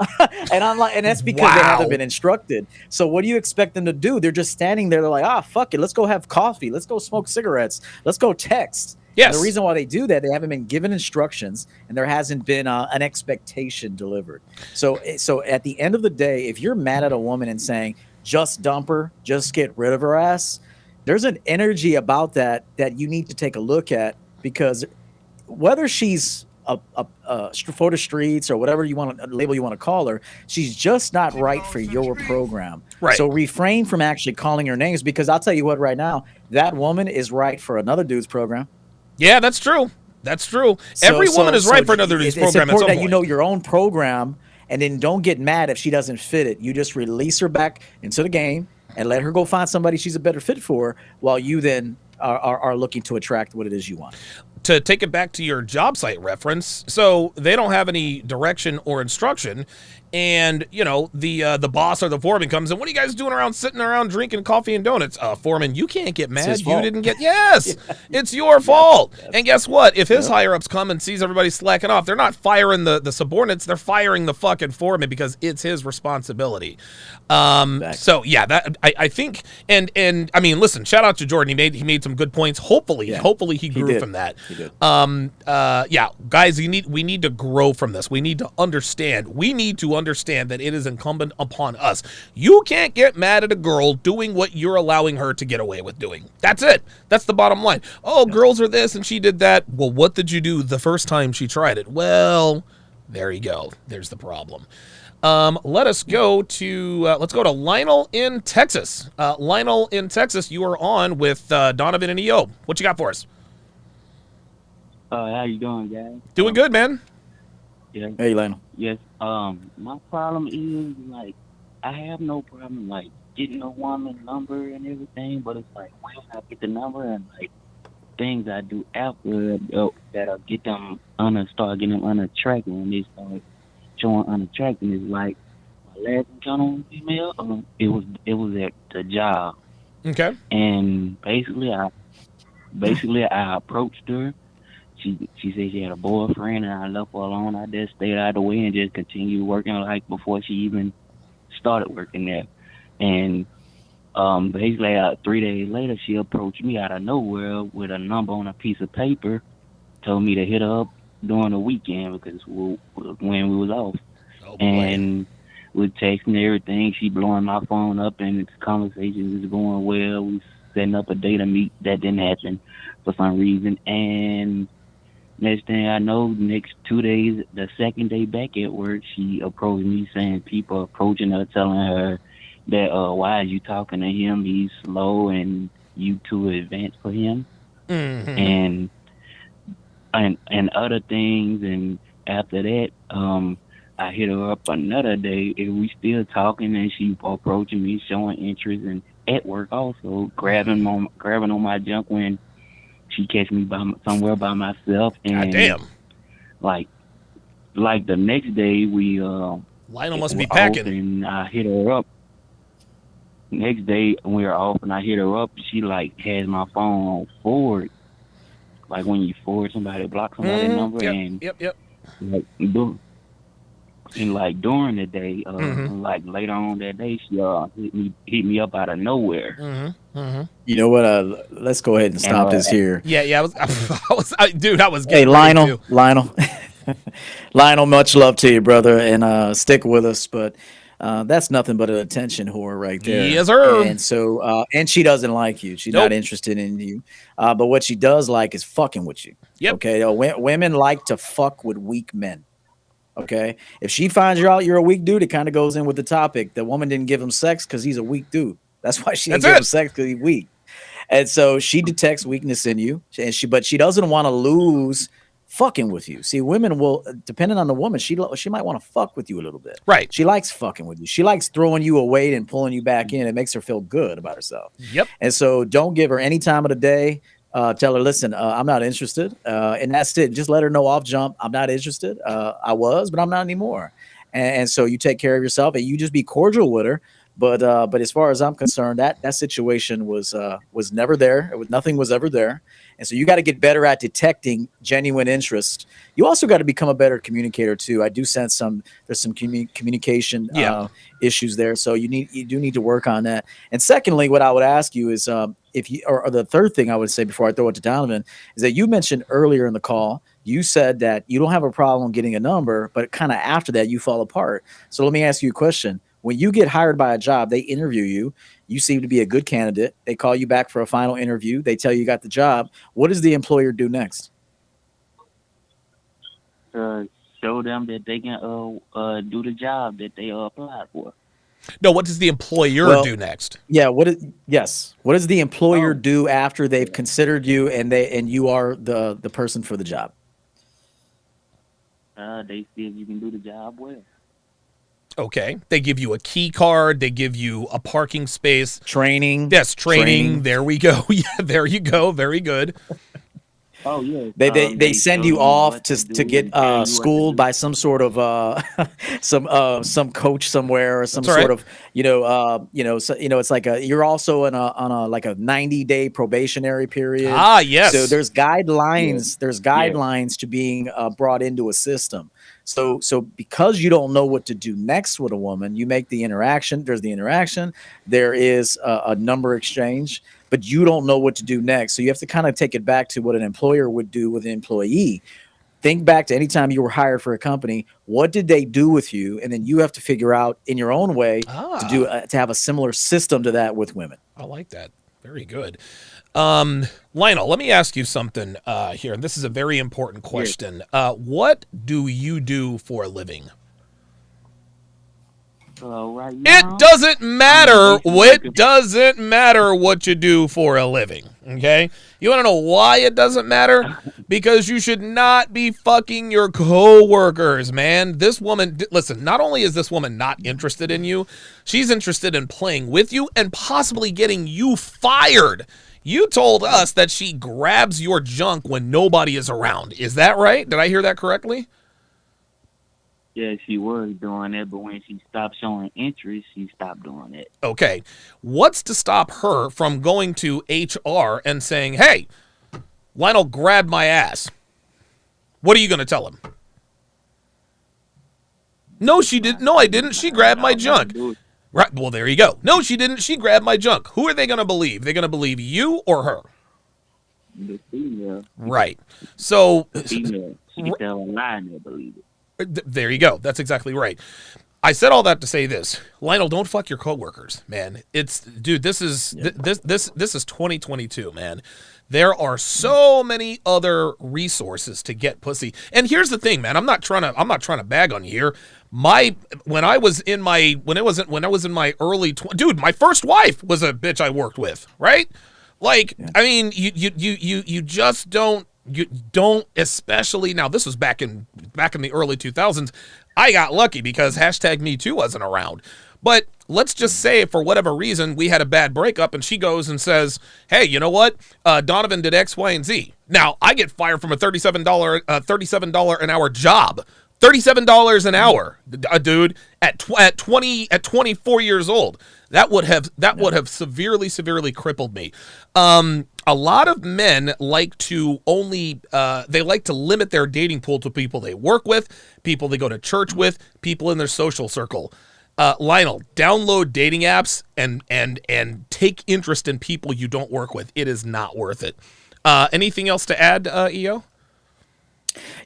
And I'm like, and that's because they haven't been instructed. So what do you expect them to do? They're just standing there. They're like, fuck it. Let's go have coffee. Let's go smoke cigarettes. Let's go text. Yes. And the reason why they do that, they haven't been given instructions, and there hasn't been an expectation delivered. So at the end of the day, if you're mad at a woman and saying, just dump her, just get rid of her ass, there's an energy about that you need to take a look at, because whether she's for the streets or whatever you want to label you want to call her, she's just not right for your program. Right. So refrain from actually calling her names, because I'll tell you what, right now, that woman is right for another dude's program. Yeah, that's true. That's true. Every woman is right for another dude's program. It's important that you know your own program, and then don't get mad if she doesn't fit it. You just release her back into the game and let her go find somebody she's a better fit for, while you then are looking to attract what it is you want. To take it back to your job site reference, so they don't have any direction or instruction, and the boss or the foreman comes in. What are you guys doing sitting around drinking coffee and donuts? Foreman, you can't get mad. You didn't get yes. Yeah. It's your fault. And guess what? If his higher ups come and sees everybody slacking off, they're not firing the subordinates. They're firing the fucking foreman, because it's his responsibility. So yeah, that I think, and I mean, listen, shout out to Jordan. He made some good points. Hopefully he grew from that. He did. Yeah, guys, we need to grow from this. We need to understand. We need to understand that it is incumbent upon us. You can't get mad at a girl doing what you're allowing her to get away with doing. That's it. That's the bottom line. Oh, girls are this and she did that. Well, what did you do the first time she tried it? Well, there you go. There's the problem. Let's go to Lionel in Texas. Lionel in Texas, you are on with Donovan and EO. What you got for us? How you doing, guys? Doing good, man. Yeah. Hey, Lionel. Yes. My problem is, like, I have no problem, like, getting a woman number and everything, but it's like, when I get the number and, like, things I do after that'll get them start getting them unattractive, when they start showing unattractive, is like, my last encounter with female, it was at the job. Okay. And basically I approached her. She said she had a boyfriend, and I left her alone. I just stayed out of the way and just continued working like before she even started working there. And basically 3 days later, she approached me out of nowhere with a number on a piece of paper, told me to hit her up during the weekend because when we was off. Oh, boy. And we're texting everything. She blowing my phone up, and the conversation is going well. We setting up a day to meet. That didn't happen for some reason. And next thing I know, next 2 days, the second day back at work, she approached me saying people approaching her, telling her that, why are you talking to him? He's slow and you too advanced for him. Mm-hmm. And other things. And after that, I hit her up another day, and we still talking, and she approaching me, showing interest, and at work also, grabbing on my junk when she catch me somewhere by myself. And damn. Like the next day we Lionel must be packing. And I hit her up. Next day we were off, and I hit her up. She like has my phone on forward, like when you forward somebody, block somebody's number. Yep. Like during the day, like later on that day, she hit me up out of nowhere. You know what? Let's go ahead and stop this here. Yeah. I was getting Hey, Lionel. Lionel, much love to you, brother, and stick with us. But that's nothing but an attention whore right there. Yes, sir. And so, and she doesn't like you. She's not interested in you. But what she does like is fucking with you. Yep. Okay. Women like to fuck with weak men. Okay. If she finds you out you're a weak dude, it kind of goes in with the topic. The woman didn't give him sex because he's a weak dude. That's why she didn't give him sex, because he's weak. And so she detects weakness in you, but she doesn't want to lose fucking with you. See, women will, depending on the woman, she might want to fuck with you a little bit. Right. She likes fucking with you. She likes throwing you away and pulling you back in. It makes her feel good about herself. Yep. And so don't give her any time of the day. Tell her, listen, I'm not interested. And that's it. Just let her know off jump. I'm not interested. I was, but I'm not anymore. And so you take care of yourself, and you just be cordial with her. But as far as I'm concerned, that situation was never there. Nothing was ever there. And so you got to get better at detecting genuine interest. You also got to become a better communicator too. I do sense there's some communication issues there. So you do need to work on that. And secondly, what I would ask you is if you, or the third thing I would say before I throw it to Donovan is that you mentioned earlier in the call, you said that you don't have a problem getting a number, but kind of after that you fall apart. So let me ask you a question. When you get hired by a job, they interview you. You seem to be a good candidate. They call you back for a final interview. They tell you got the job. What does the employer do next? Show them that they can do the job that they applied for. No, what does the employer do next? Yeah, what does the employer do after they've considered you and you are the person for the job? They see if you can do the job well. Okay. They give you a key card. They give you a parking space. Training. Yes, training. There we go. Yeah, there you go. Very good. Oh yeah. They send you off to get schooled by some sort of some coach somewhere or some sort of it's like you're also on a like a 90-day probationary period. Ah, yes. So there's guidelines. There's guidelines to being brought into a system. So because you don't know what to do next with a woman, you make the interaction. There's the interaction. There is a number exchange, but you don't know what to do next. So you have to kind of take it back to what an employer would do with an employee. Think back to any time you were hired for a company. What did they do with you? And then you have to figure out in your own way to have a similar system to that with women. I like that. Very good. Lionel, let me ask you something here. And this is a very important question. What do you do for a living? Right now, It doesn't matter. It doesn't matter what you do for a living. Okay. You want to know why it doesn't matter? Because you should not be fucking your coworkers, man. This woman, listen, not only is this woman not interested in you, she's interested in playing with you and possibly getting you fired. You told us that she grabs your junk when nobody is around. Is that right? Did I hear that correctly? Yeah, she was doing it, but when she stopped showing interest, she stopped doing it. Okay. What's to stop her from going to HR and saying, hey, Lionel grabbed my ass? What are you going to tell him? No, she didn't. No, I didn't. She grabbed my junk. Right. Well, there you go. No, she didn't. She grabbed my junk. Who are they going to believe? They're going to believe you or her? The female. Right. So. The female. She can tell a lie and they'll believe it. There you go. That's exactly right. I said all that to say this. Lionel, don't fuck your coworkers, man. Dude, this is 2022, man. There are so many other resources to get pussy. And here's the thing, man. I'm not trying to bag on you here. When I was in my early dude, my first wife was a bitch I worked with, right? Like, I mean, you just don't. You don't, especially now. This was back in the early 2000s. I got lucky because #MeToo wasn't around. But let's just say for whatever reason we had a bad breakup, and she goes and says, "Hey, you know what? Donovan did X, Y, and Z." Now I get fired from a $37 an hour job. $37 an hour, dude. At 24 years old, that would have severely crippled me. A lot of men like to limit their dating pool to people they work with, people they go to church with, people in their social circle. Lionel, download dating apps and take interest in people you don't work with. It is not worth it. Anything else to add, EO?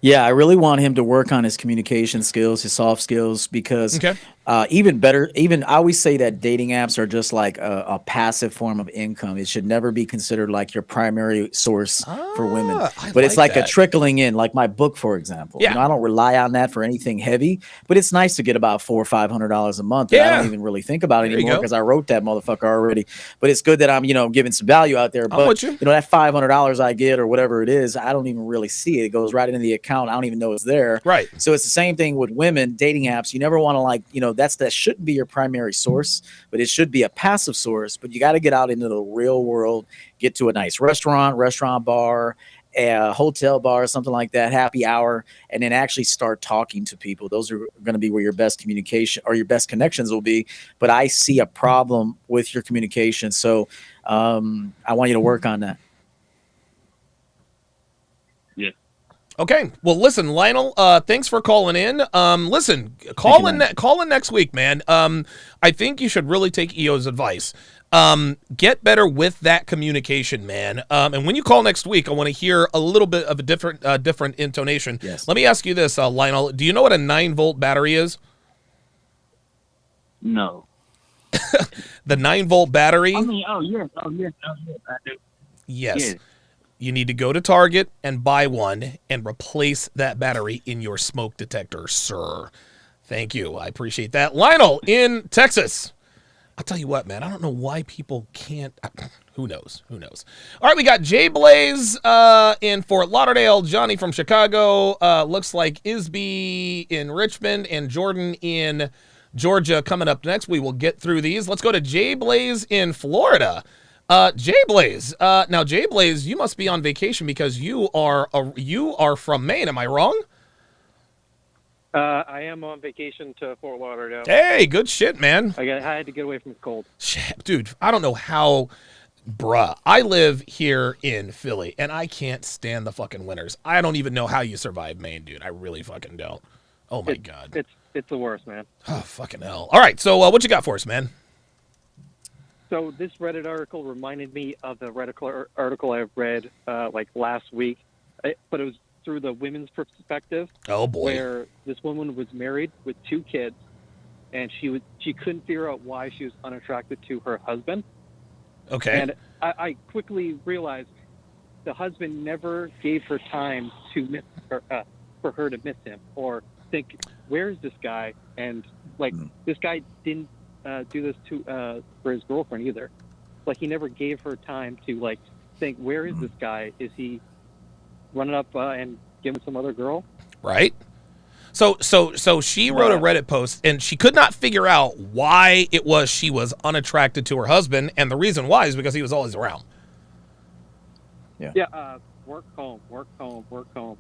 Yeah, I really want him to work on his communication skills, his soft skills, because even I always say that dating apps are just like a passive form of income. It should never be considered like your primary source for women. But it's like a trickling in, like my book, for example. Yeah. You know, I don't rely on that for anything heavy, but it's nice to get about $400 or $500 a month that I don't even really think about anymore because I wrote that motherfucker already. But it's good that I'm, giving some value out there. But that $500 I get or whatever it is, I don't even really see it. It goes right into the account. I don't even know it's there. Right. So it's the same thing with women, dating apps. You never want to that shouldn't be your primary source, but it should be a passive source. But you got to get out into the real world, get to a nice restaurant bar, a hotel bar, something like that, happy hour, and then actually start talking to people. Those are going to be where your best communication or your best connections will be. But I see a problem with your communication. So I want you to work on that. Yeah. Okay. Well, listen, Lionel, thanks for calling in. Listen, call in next week, man. I think you should really take EO's advice. Get better with that communication, man. And when you call next week, I want to hear a little bit of a different intonation. Yes. Let me ask you this, Lionel. Do you know what a 9-volt battery is? No. The 9-volt battery? I mean, yes, I do. Yes. You need to go to Target and buy one and replace that battery in your smoke detector, sir. Thank you. I appreciate that. Lionel in Texas. I'll tell you what, man. I don't know why people can't. Who knows? Who knows? All right, we got Jay Blaze in Fort Lauderdale, Johnny from Chicago, looks like Isby in Richmond, and Jordan in Georgia coming up next. We will get through these. Let's go to Jay Blaze in Florida. Jay Blaze. Now, Jay Blaze, you must be on vacation because you are from Maine. Am I wrong? I am on vacation to Fort Lauderdale. Hey, good shit, man. I had to get away from the cold. Shit, dude, I don't know how, bruh. I live here in Philly, and I can't stand the fucking winters. I don't even know how you survive Maine, dude. I really fucking don't. Oh, my God. It's the worst, man. Oh, fucking hell. All right, so what you got for us, man? So this Reddit article reminded me of the Reddit article I read like last week, but it was through the women's perspective. Oh boy! Where this woman was married with 2 kids, and she couldn't figure out why she was unattracted to her husband. Okay. And I quickly realized the husband never gave her time to miss her, for her to miss him or think, where's this guy? And like this guy didn't do this for his girlfriend either. Like he never gave her time to like think, where is this guy? Is he running up and giving some other girl? Right. So she wrote a Reddit post and she could not figure out why it was she was unattracted to her husband, and the reason why is because he was always around. Yeah. Work home,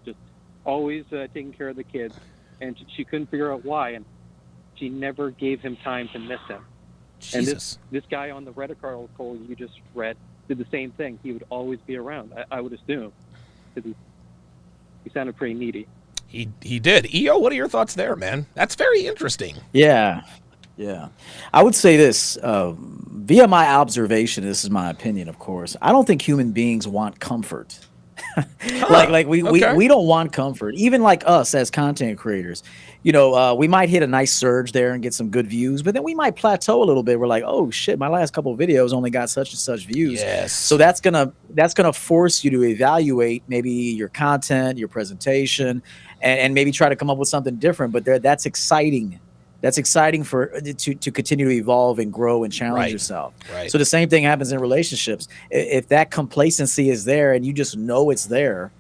just always taking care of the kids, and she couldn't figure out why, and she never gave him time to miss him. Jesus. And this guy on the Reddit article you just read did the same thing. He would always be around, I would assume, because he sounded pretty needy. He did. EO, what are your thoughts there, man? That's very interesting. Yeah. I would say this, via my observation, this is my opinion, of course. I don't think human beings want comfort. We don't want comfort. Even like us as content creators, we might hit a nice surge there and get some good views, but then we might plateau a little bit. We're like, oh shit, my last couple of videos only got such and such views. Yes. So that's gonna force you to evaluate maybe your content, your presentation, and maybe try to come up with something different. But that's exciting. That's exciting to continue to evolve and grow and challenge yourself. Right. So the same thing happens in relationships. If that complacency is there and you just know it's there,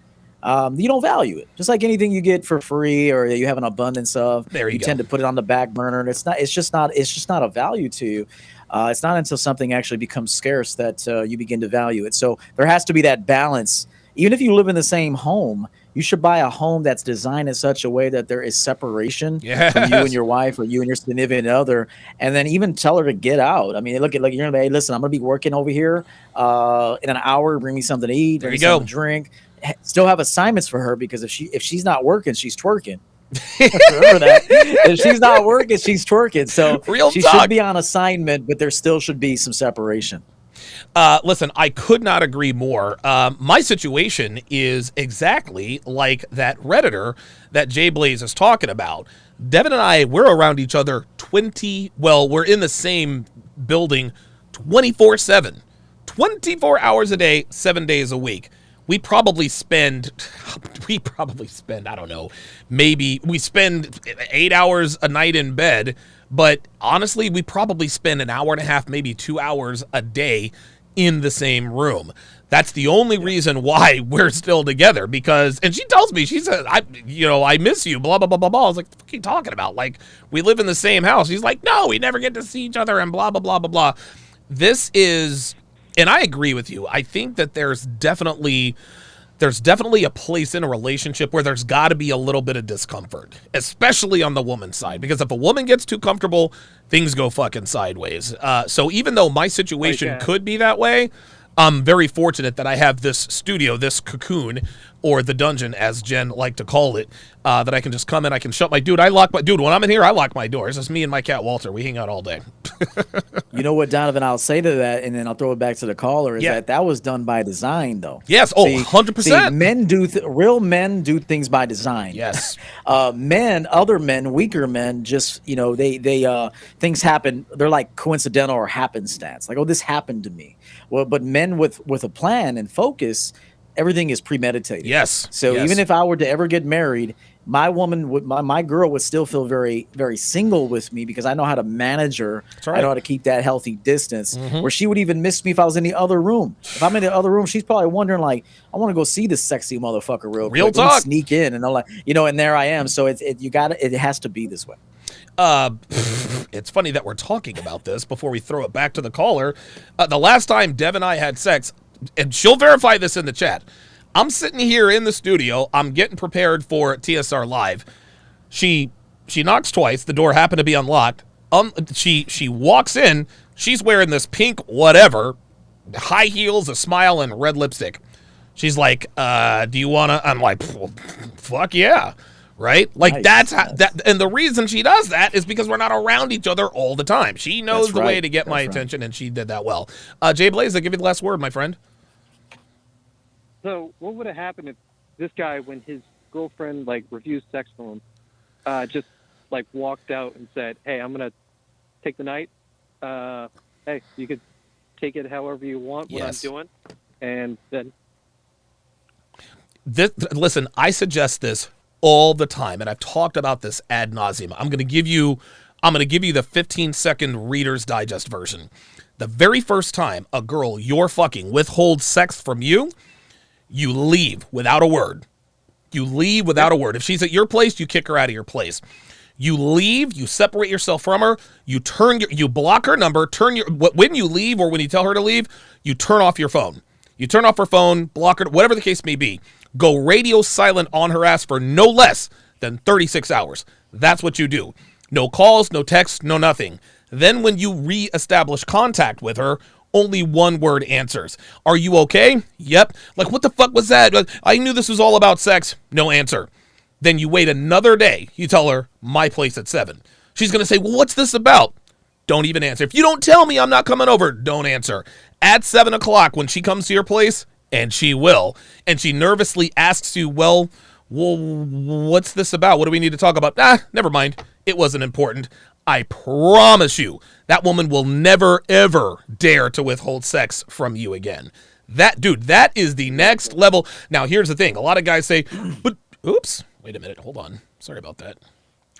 you don't value it. Just like anything you get for free or you have an abundance of, you tend to put it on the back burner, and it's just not a value to you. It's not until something actually becomes scarce that you begin to value it. So there has to be that balance. Even if you live in the same home, you should buy a home that's designed in such a way that there is separation from you and your wife or you and your significant other, and then even tell her to get out. I mean, look at you're gonna be, hey, listen, I'm gonna be working over here in an hour. Bring me something to eat. Bring me something to drink. Still have assignments for her, because if she's not working, she's twerking. Remember that. If she's not working, she's twerking. So she should be on assignment, but there still should be some separation. Listen, I could not agree more. My situation is exactly like that Redditor that Jay Blaze is talking about. Devin and I, we're around each other we're in the same building 24/7, 24 hours a day, 7 days a week. We probably spend, I don't know, maybe we spend 8 hours a night in bed, but honestly, we probably spend an hour and a half, maybe 2 hours a day in the same room. That's the only reason why we're still together, and she tells me, she says, I miss you, blah, blah, blah, blah, blah. I was like, what the fuck are you talking about? Like, we live in the same house. She's like, no, we never get to see each other and blah, blah, blah, blah, blah. This is, and I agree with you. I think that there's definitely a place in a relationship where there's got to be a little bit of discomfort, especially on the woman's side, because if a woman gets too comfortable, things go fucking sideways. So even though my situation could be that way, I'm very fortunate that I have this studio, this cocoon, or the dungeon, as Jen liked to call it, that I can just come in, I can shut my dude. When I'm in here, I lock my door. It's just me and my cat Walter. We hang out all day. You know what, Donovan, I'll say to that, and then I'll throw it back to the caller, is Yeah. that was done by design, though. Yes. Oh, 100%. Real men do things by design. Yes. Other men, weaker men, just, they things happen. They're like coincidental or happenstance. Like, oh, this happened to me. Well, but men with a plan and focus, everything is premeditated. Yes. So Yes. even if I were to ever get married, my woman would, my girl would still feel very, very single with me because I know how to manage her. right. I know how to keep that healthy distance. Where she would even miss me if I was in the other room. If I'm in the other room, she's probably wondering, like, I want to go see this sexy motherfucker real quick. Let me talk. sneak in, and I'm like, and there I am. So it has to be this way. It's funny that we're talking about this before we throw it back to the caller. The last time Dev and I had sex, and she'll verify this in the chat, I'm sitting here in the studio. I'm getting prepared for TSR Live. She knocks twice. The door happened to be unlocked. She walks in. She's wearing this pink whatever, high heels, a smile, and red lipstick. She's like, do you want to? I'm like, well, fuck yeah. Right? Like, Nice, that's how, nice. that, and the reason she does that is because we're not around each other all the time. She knows That's the way right. to get my That's right. attention, and she did that well. Jay Blaze, I'll give you the last word, my friend. So what would have happened if this guy, when his girlfriend refused sex from him, just walked out and said, "Hey, I'm gonna take the night. Hey, you could take it however you want. What Yes. I'm doing," and then Listen, I suggest this all the time, and I've talked about this ad nauseum. I'm going to give you the 15-second Reader's Digest version. The very first time a girl you're fucking withholds sex from you, you leave without a word. You leave without a word. If she's at your place, you kick her out of your place. You leave, you separate yourself from her, you block her number, when you leave or when you tell her to leave, you turn off your phone. You turn off her phone, block her, whatever the case may be. Go radio silent on her ass for no less than 36 hours. That's what you do. No calls, no texts, no nothing. Then when you re-establish contact with her, only one word answers. Are you okay? Yep. Like, what the fuck was that? I knew this was all about sex. No answer. Then you wait another day. You tell her, my place at 7. She's going to say, well, what's this about? Don't even answer. If you don't tell me I'm not coming over, don't answer. At 7 o'clock when she comes to your place, and she will, and she nervously asks you, well, what's this about? What do we need to talk about? Never mind. It wasn't important. I promise you, that woman will never, ever dare to withhold sex from you again. That is the next level. Now, here's the thing. A lot of guys say, but, oops, wait a minute. Hold on. Sorry about that.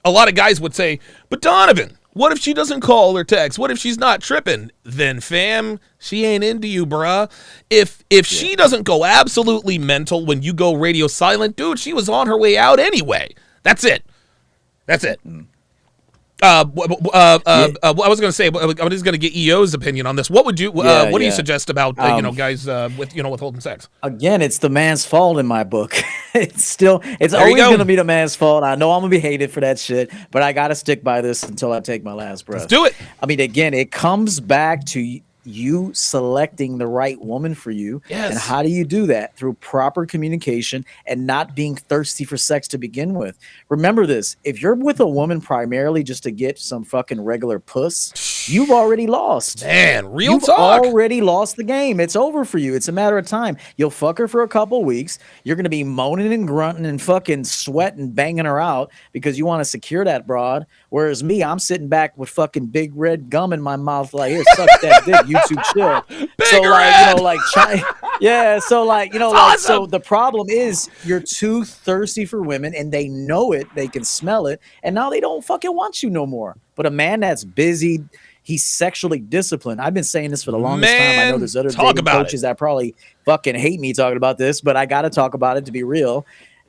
A lot of guys would say, but Donovan, what if she doesn't call or text? What if she's not tripping? Then, fam, she ain't into you, bruh. If she doesn't go absolutely mental when you go radio silent, dude, she was on her way out anyway. That's it. I was going to say, I'm just going to get EO's opinion on this. What would you, what do you suggest about, guys with withholding sex? Again, it's the man's fault in my book. It's always going to be the man's fault. I know I'm going to be hated for that shit, but I got to stick by this until I take my last breath. Let's do it. I mean, again, it comes back to you selecting the right woman for you. Yes. And how do you do that? Through proper communication and not being thirsty for sex to begin with. Remember this, if you're with a woman primarily just to get some fucking regular puss, you've already lost. Man, You've already lost the game. It's over for you. It's a matter of time. You'll fuck her for a couple weeks. You're going to be moaning and grunting and fucking sweating, banging her out because you want to secure that broad. Whereas me, I'm sitting back with fucking big red gum in my mouth like, here, suck that dick. YouTube chill. So so the problem is you're too thirsty for women and they know it, they can smell it, and now they don't fucking want you no more. But a man that's busy, he's sexually disciplined. I've been saying this for the longest time. I know there's other dating coaches that probably fucking hate me talking about this, but I gotta talk about it to be real.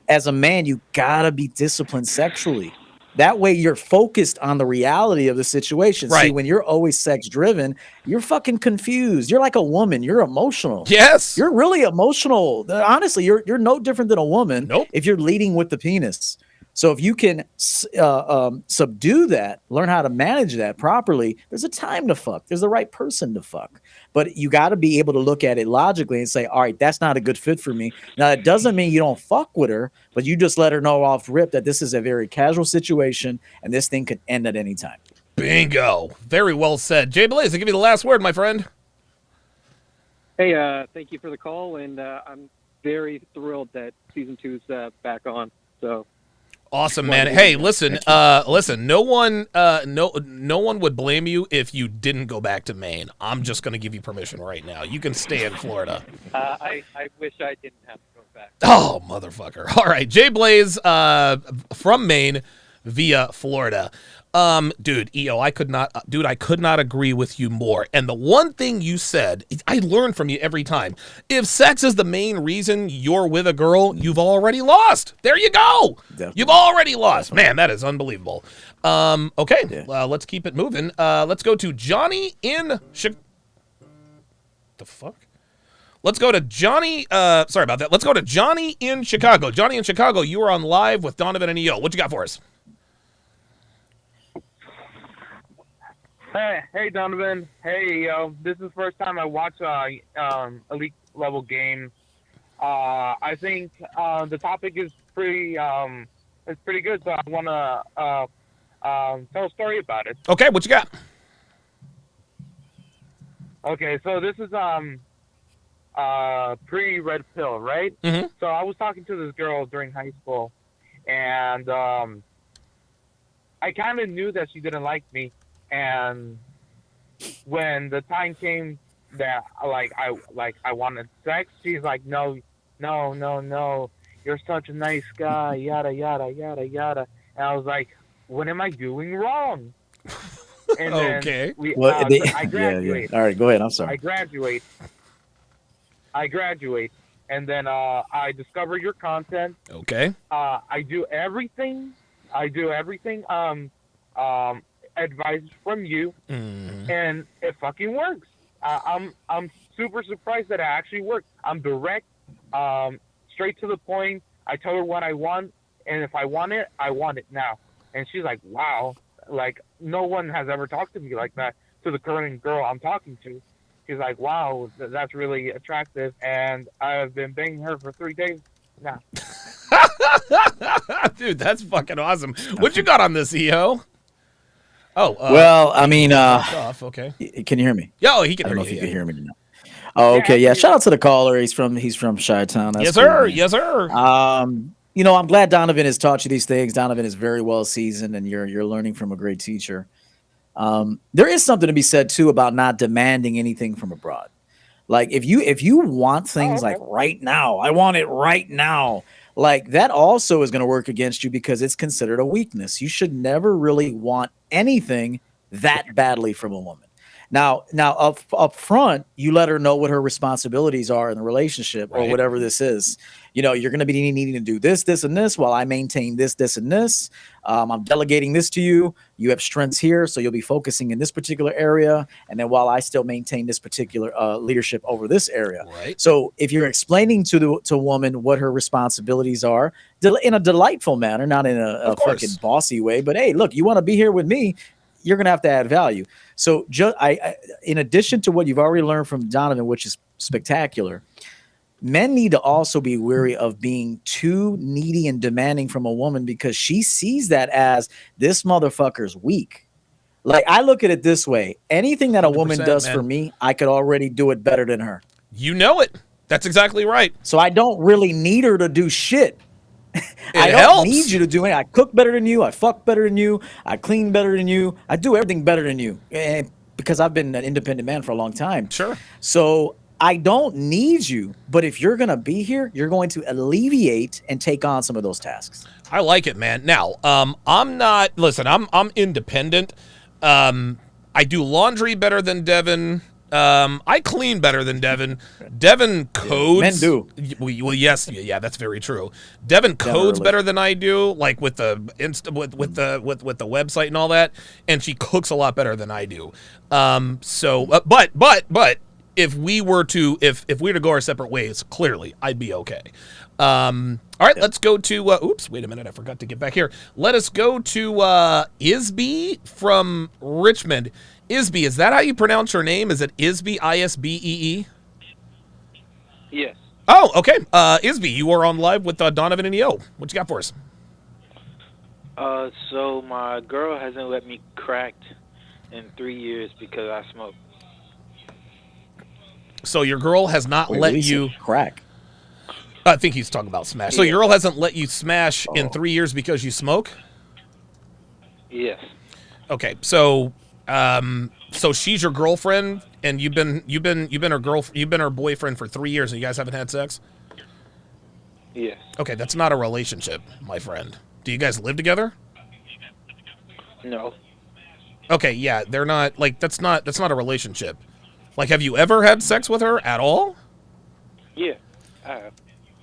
As a man, you gotta be disciplined sexually. That way you're focused on the reality of the situation. Right. See, when you're always sex driven, you're fucking confused. You're like a woman. You're emotional. Yes. You're really emotional. Honestly, you're no different than a woman. Nope. If you're leading with the penis. So if you can subdue that, learn how to manage that properly, there's a time to fuck. There's the right person to fuck. But you got to be able to look at it logically and say, all right, that's not a good fit for me. Now, that doesn't mean you don't fuck with her, but you just let her know off rip that this is a very casual situation and this thing could end at any time. Bingo. Very well said. Jay Blaze, I'll give you the last word, my friend. Hey, thank you for the call, and I'm very thrilled that season 2 is back on. So awesome, man. Hey, listen. No one would blame you if you didn't go back to Maine. I'm just going to give you permission right now. You can stay in Florida. I wish I didn't have to go back. Oh, motherfucker. All right, Jay Blaze from Maine via Florida. Dude, EO, I could not agree with you more. And the one thing you said, I learn from you every time. If sex is the main reason you're with a girl, you've already lost. There you go. Definitely. You've already lost. Man, that is unbelievable. Okay, let's keep it moving. Let's go to Johnny in the fuck? Let's go to Johnny. Sorry about that. Let's go to Johnny in Chicago. Johnny in Chicago, you are on live with Donovan and EO. What you got for us? Hey, Donovan. Hey, this is the first time I watch elite level game. I think the topic is pretty good, so I want to tell a story about it. Okay, what you got? Okay, so this is pre-red pill, right? Mm-hmm. So I was talking to this girl during high school, and I kind of knew that she didn't like me. And when the time came that I wanted sex, she's like, no, you're such a nice guy, yada yada yada yada. And I was like, what am I doing wrong? And then okay. I graduate. Yeah. All right, go ahead. I'm sorry. I graduate, and then I discover your content. Okay. I do everything. Advice from you, and it fucking works. I'm super surprised that it actually works. I'm direct, straight to the point. I tell her what I want, and if I want it, I want it now. And she's like, wow, like no one has ever talked to me like that, to the current girl I'm talking to. She's like, wow, that's really attractive, and I've been banging her for 3 days now. Dude, that's fucking awesome. What you got on this, EO? Oh, well, I mean, okay. Can you hear me? Yeah, he can hear you. I don't know if you can hear me now. Oh, okay. Yeah. Shout out to the caller. He's from Chi-Town. Yes, sir. Yes, sir. I'm glad Donovan has taught you these things. Donovan is very well seasoned, and you're learning from a great teacher. There is something to be said too about not demanding anything from abroad. Like if you want things like right now, I want it right now. Like that also is going to work against you because it's considered a weakness. You should never really want anything that badly from a woman. Now up front, you let her know what her responsibilities are in the relationship or whatever this is. You're going to be needing to do this, this, and this while I maintain this, this, and this. I'm delegating this to you. You have strengths here, so you'll be focusing in this particular area. And then while I still maintain this particular leadership over this area. Right. So if you're explaining to a woman what her responsibilities are in a delightful manner, not in a fucking bossy way, but hey, look, you want to be here with me, you're going to have to add value. So in addition to what you've already learned from Donovan, which is spectacular, men need to also be wary of being too needy and demanding from a woman because she sees that as this motherfucker's weak. Like I look at it this way. Anything that a woman does for me, I could already do it better than her. You know it. That's exactly right. So I don't really need her to do shit. I don't need you to do it. I cook better than you. I fuck better than you. I clean better than you. I do everything better than you. And because I've been an independent man for a long time. Sure. So I don't need you. But if you're going to be here, you're going to alleviate and take on some of those tasks. I like it, man. Now, I'm independent. I do laundry better than Devin. I clean better than Devin. Devin codes. Men do. Well, yes, yeah, that's very true. Devin codes better than I do, like with the with the website and all that. And she cooks a lot better than I do. But if we were to go our separate ways, clearly I'd be okay. All right, let's go to oops, wait a minute, I forgot to get back here. Let us go to Isby from Richmond. Isby, is that how you pronounce your name? Is it Isby, Isbee? Yes. Oh, okay. Isby, you are on live with Donovan and EO. What you got for us? So my girl hasn't let me crack in 3 years because I smoke. So your girl has not let you crack. I think he's talking about smash. So your girl hasn't let you smash in 3 years because you smoke? Yes. Okay, so she's your girlfriend, and you've been her boyfriend for 3 years, and you guys haven't had sex? Yes. Okay, that's not a relationship, my friend. Do you guys live together? No. Okay, yeah, they're not like that's not a relationship. Like, have you ever had sex with her at all? Yeah, I have.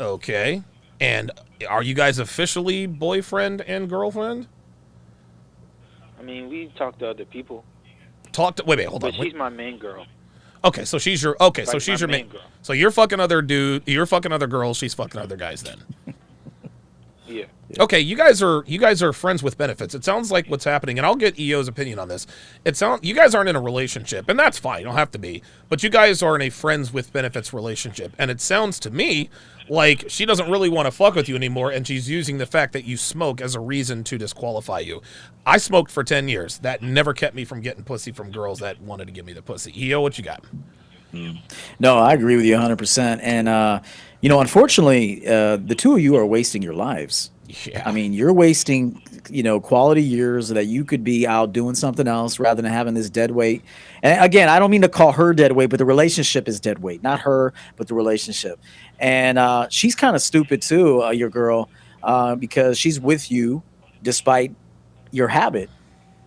Okay, and are you guys officially boyfriend and girlfriend? I mean, we talk to other people. Wait, hold on. But she's my main girl. Okay, so she's your so she's your main girl. So you're fucking other girls, she's fucking other guys then. Yeah. Okay, you guys are friends with benefits. It sounds like what's happening, and I'll get EO's opinion on this. You guys aren't in a relationship, and that's fine. You don't have to be, but you guys are in a friends with benefits relationship, and it sounds to me like she doesn't really want to fuck with you anymore, and she's using the fact that you smoke as a reason to disqualify you. I smoked for 10 years. That never kept me from getting pussy from girls that wanted to give me the pussy. EO, what you got? No, I agree with you 100%. And, unfortunately, the two of you are wasting your lives. Yeah. I mean, you're wasting, quality years that you could be out doing something else rather than having this dead weight. And again, I don't mean to call her dead weight, but the relationship is dead weight. Not her, but the relationship. And she's kind of stupid too, your girl, because she's with you despite your habit.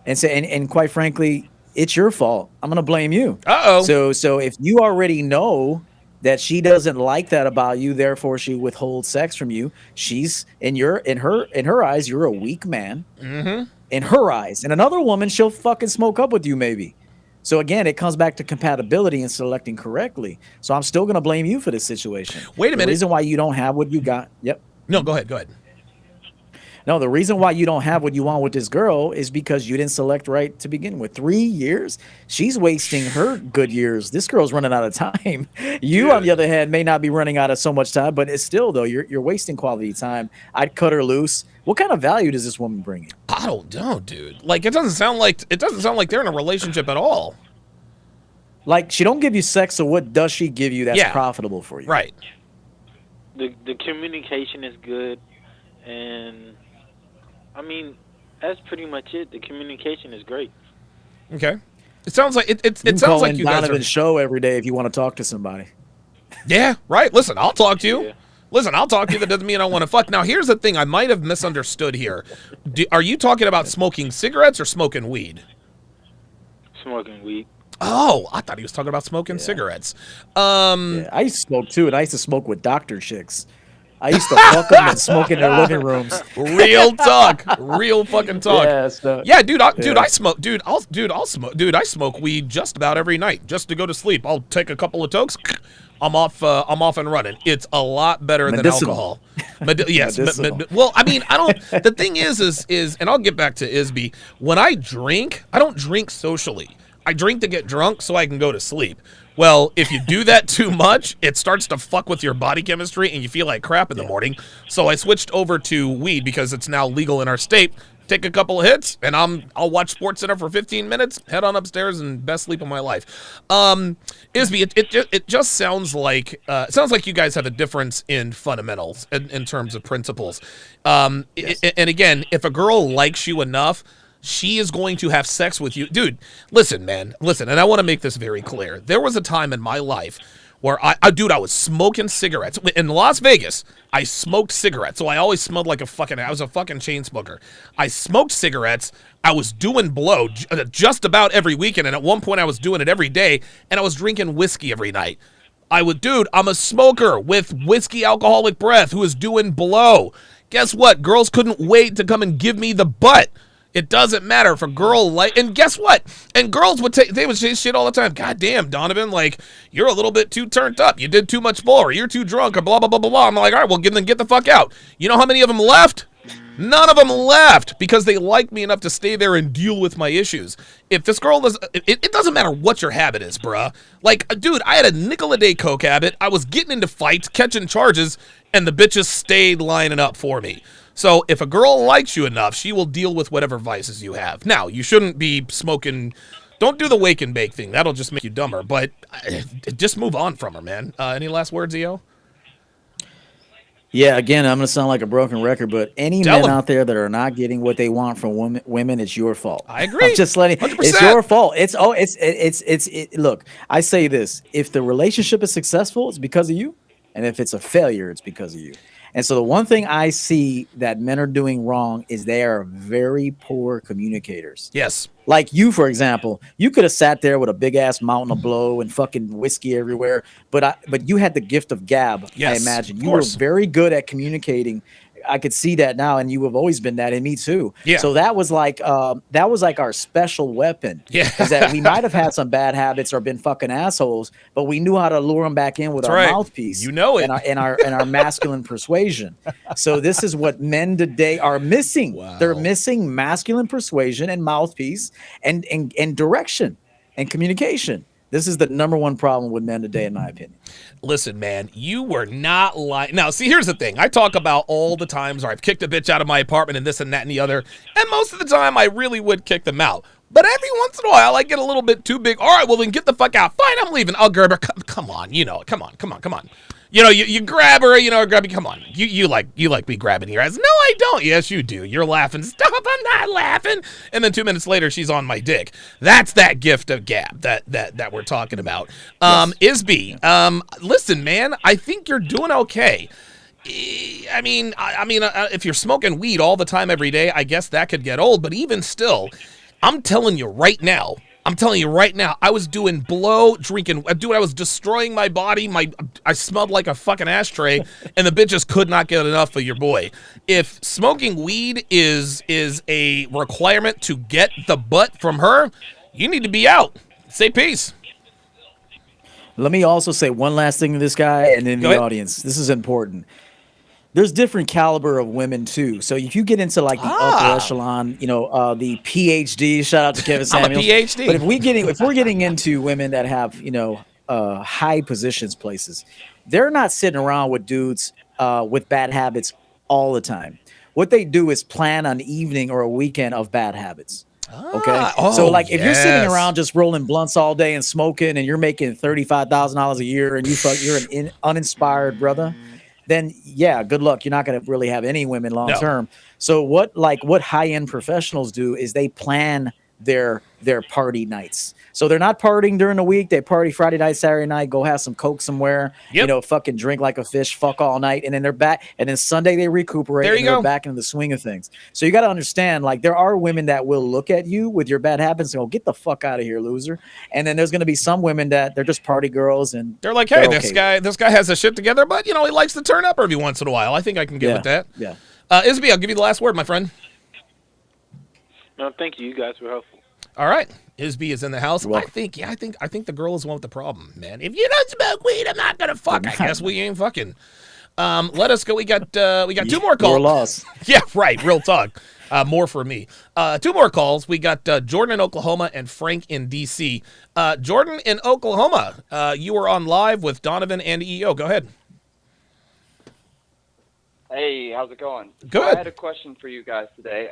And quite frankly, it's your fault. I'm going to blame you. Uh-oh. So if you already know that she doesn't like that about you, therefore she withholds sex from you, she's in her eyes, you're a weak man. Mm-hmm. In her eyes. And another woman, she'll fucking smoke up with you maybe. So again, it comes back to compatibility and selecting correctly. So I'm still going to blame you for this situation. Wait a minute. The reason why you don't have what you got. Yep. No, go ahead. No, the reason why you don't have what you want with this girl is because you didn't select right to begin with. 3 years? She's wasting her good years. This girl's running out of time. You, on the other hand, may not be running out of so much time, but it's still, though, you're wasting quality time. I'd cut her loose. What kind of value does this woman bring you? I don't know, dude. Like, it doesn't sound like they're in a relationship at all. Like, she don't give you sex, so what does she give you that's profitable for you? Right. The communication is good, and I mean, that's pretty much it. The communication is great. Okay. It sounds like it You can sounds call like in you guys Donovan's are. show every day if you want to talk to somebody. Yeah, right. Listen, I'll talk to you. Yeah. Listen, I'll talk to you. That doesn't mean I want to fuck. Now, here's the thing. I might have misunderstood here. Are you talking about smoking cigarettes or smoking weed? Smoking weed. Oh, I thought he was talking about smoking cigarettes. Yeah, I used to smoke too, and I used to smoke with doctor chicks. I used to fuck them and smoke in their living rooms. Real talk, real fucking talk. Yeah, dude, I smoke. I'll smoke. Dude, I smoke weed just about every night just to go to sleep. I'll take a couple of tokes. I'm off and running. It's a lot better than alcohol. Yes. Well, I mean, I don't. The thing is, and I'll get back to Isby. When I drink, I don't drink socially. I drink to get drunk so I can go to sleep. Well, if you do that too much, it starts to fuck with your body chemistry and you feel like crap in the morning. So I switched over to weed because it's now legal in our state. Take a couple of hits and I'll watch SportsCenter for 15 minutes, head on upstairs, and best sleep of my life. Isby, it just sounds like you guys have a difference in fundamentals in terms of principles. And again, if a girl likes you enough, she is going to have sex with you. Dude, listen, man. Listen, and I want to make this very clear. There was a time in my life where I was smoking cigarettes. In Las Vegas, I smoked cigarettes. So I always smelled like I was a fucking chain smoker. I smoked cigarettes. I was doing blow just about every weekend. And at one point I was doing it every day. And I was drinking whiskey every night. I'm a smoker with whiskey alcoholic breath who is doing blow. Guess what? Girls couldn't wait to come and give me the butt. It doesn't matter if a girl and guess what? And girls would they would say shit all the time. God damn, Donovan, like you're a little bit too turned up. You did too much bull, or you're too drunk, or blah blah blah blah blah. I'm like, all right, well, get the fuck out. You know how many of them left? None of them left because they like me enough to stay there and deal with my issues. If this girl does, it doesn't matter what your habit is, bruh. Like, dude, I had a nickel a day coke habit. I was getting into fights, catching charges, and the bitches stayed lining up for me. So if a girl likes you enough, she will deal with whatever vices you have. Now, you shouldn't be smoking. Don't do the wake and bake thing. That'll just make you dumber. But just move on from her, man. Any last words, EO? Yeah, again, I'm going to sound like a broken record, but any men out there that are not getting what they want from women, it's your fault. I agree. I'm just letting 100%. It's your fault. Look, I say this. If the relationship is successful, it's because of you. And if it's a failure, it's because of you. And so the one thing I see that men are doing wrong is they are very poor communicators. Yes. Like you, for example, you could have sat there with a big ass mountain of blow and fucking whiskey everywhere, but you had the gift of gab. Yes, I imagine you were very good at communicating. I could see that now, and you have always been that, and me too. Yeah. So that was like our special weapon. Yeah. Is that we might have had some bad habits or been fucking assholes, but we knew how to lure them back in with our mouthpiece. You know it. And our masculine persuasion. So this is what men today are missing. Wow. They're missing masculine persuasion and mouthpiece and direction and communication. This is the number one problem with men today, in my opinion. Listen, man, you were not lying. Now, see, here's the thing. I talk about all the times where I've kicked a bitch out of my apartment and this and that and the other. And most of the time, I really would kick them out. But every once in a while, I get a little bit too big. All right, well, then get the fuck out. Fine, I'm leaving. I'll grab her. Come on, you know it. Come on. You know, you grab her, grab me. Come on. You like me grabbing your ass. No, I don't. Yes, you do. You're laughing. Stop, I'm not laughing. And then 2 minutes later, she's on my dick. That's that gift of gab that we're talking about. Yes. Isby, listen, man, I think you're doing okay. I mean, if you're smoking weed all the time every day, I guess that could get old. But even still, I'm telling you right now, I was doing blow, drinking. Dude, I was destroying my body. I smelled like a fucking ashtray, and the bitches could not get enough of your boy. If smoking weed is a requirement to get the butt from her, you need to be out. Say peace. Let me also say one last thing to this guy and in the audience. This is important. There's different caliber of women too. So if you get into like the upper echelon, the PhD, shout out to Kevin Samuels. I'm a PhD. But if we're getting into women that have, high positions places, they're not sitting around with dudes with bad habits all the time. What they do is plan an evening or a weekend of bad habits. Okay. So like if you're sitting around just rolling blunts all day and smoking and you're making $35,000 a year and you're an uninspired brother, then yeah, good luck. You're not going to really have any women long term. So what high-end professionals do is they plan their party nights. So they're not partying during the week. They party Friday night, Saturday night, go have some Coke somewhere, fucking drink like a fish, fuck all night. And then they're back. And then Sunday they recuperate and they're back into the swing of things. So you got to understand, like there are women that will look at you with your bad habits and go, get the fuck out of here, loser. And then there's going to be some women that they're just party girls and they're like, hey, this guy has his shit together, but he likes to turn up every once in a while. I think I can get with that. Yeah. Isby, I'll give you the last word, my friend. No, thank you. You guys were helpful. All right. Isby is in the house. I think the girl is the one with the problem, man. If you don't smoke weed, I'm not gonna fuck. I guess we ain't fucking. Let us go. We got 2 more calls. You're lost. Yeah, right. Real talk. More for me. 2 more calls. We got Jordan in Oklahoma and Frank in DC. Jordan in Oklahoma. You are on live with Donovan and EO. Go ahead. Hey, how's it going? Good. I had a question for you guys today.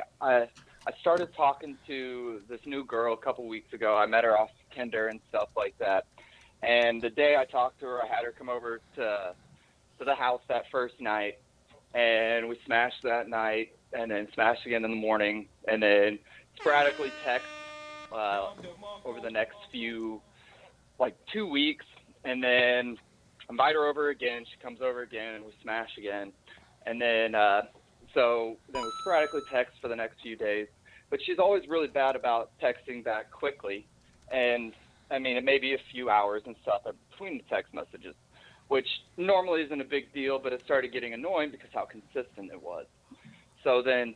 I started talking to this new girl a couple weeks ago. I met her off Tinder and stuff like that. And the day I talked to her, I had her come over to the house that first night. And we smashed that night and then smashed again in the morning. And then sporadically text over the next few, 2 weeks. And then invite her over again. She comes over again and we smash again. And then so then we sporadically text for the next few days, but she's always really bad about texting back quickly. And I mean, it may be a few hours and stuff between the text messages, which normally isn't a big deal, but it started getting annoying because how consistent it was. So then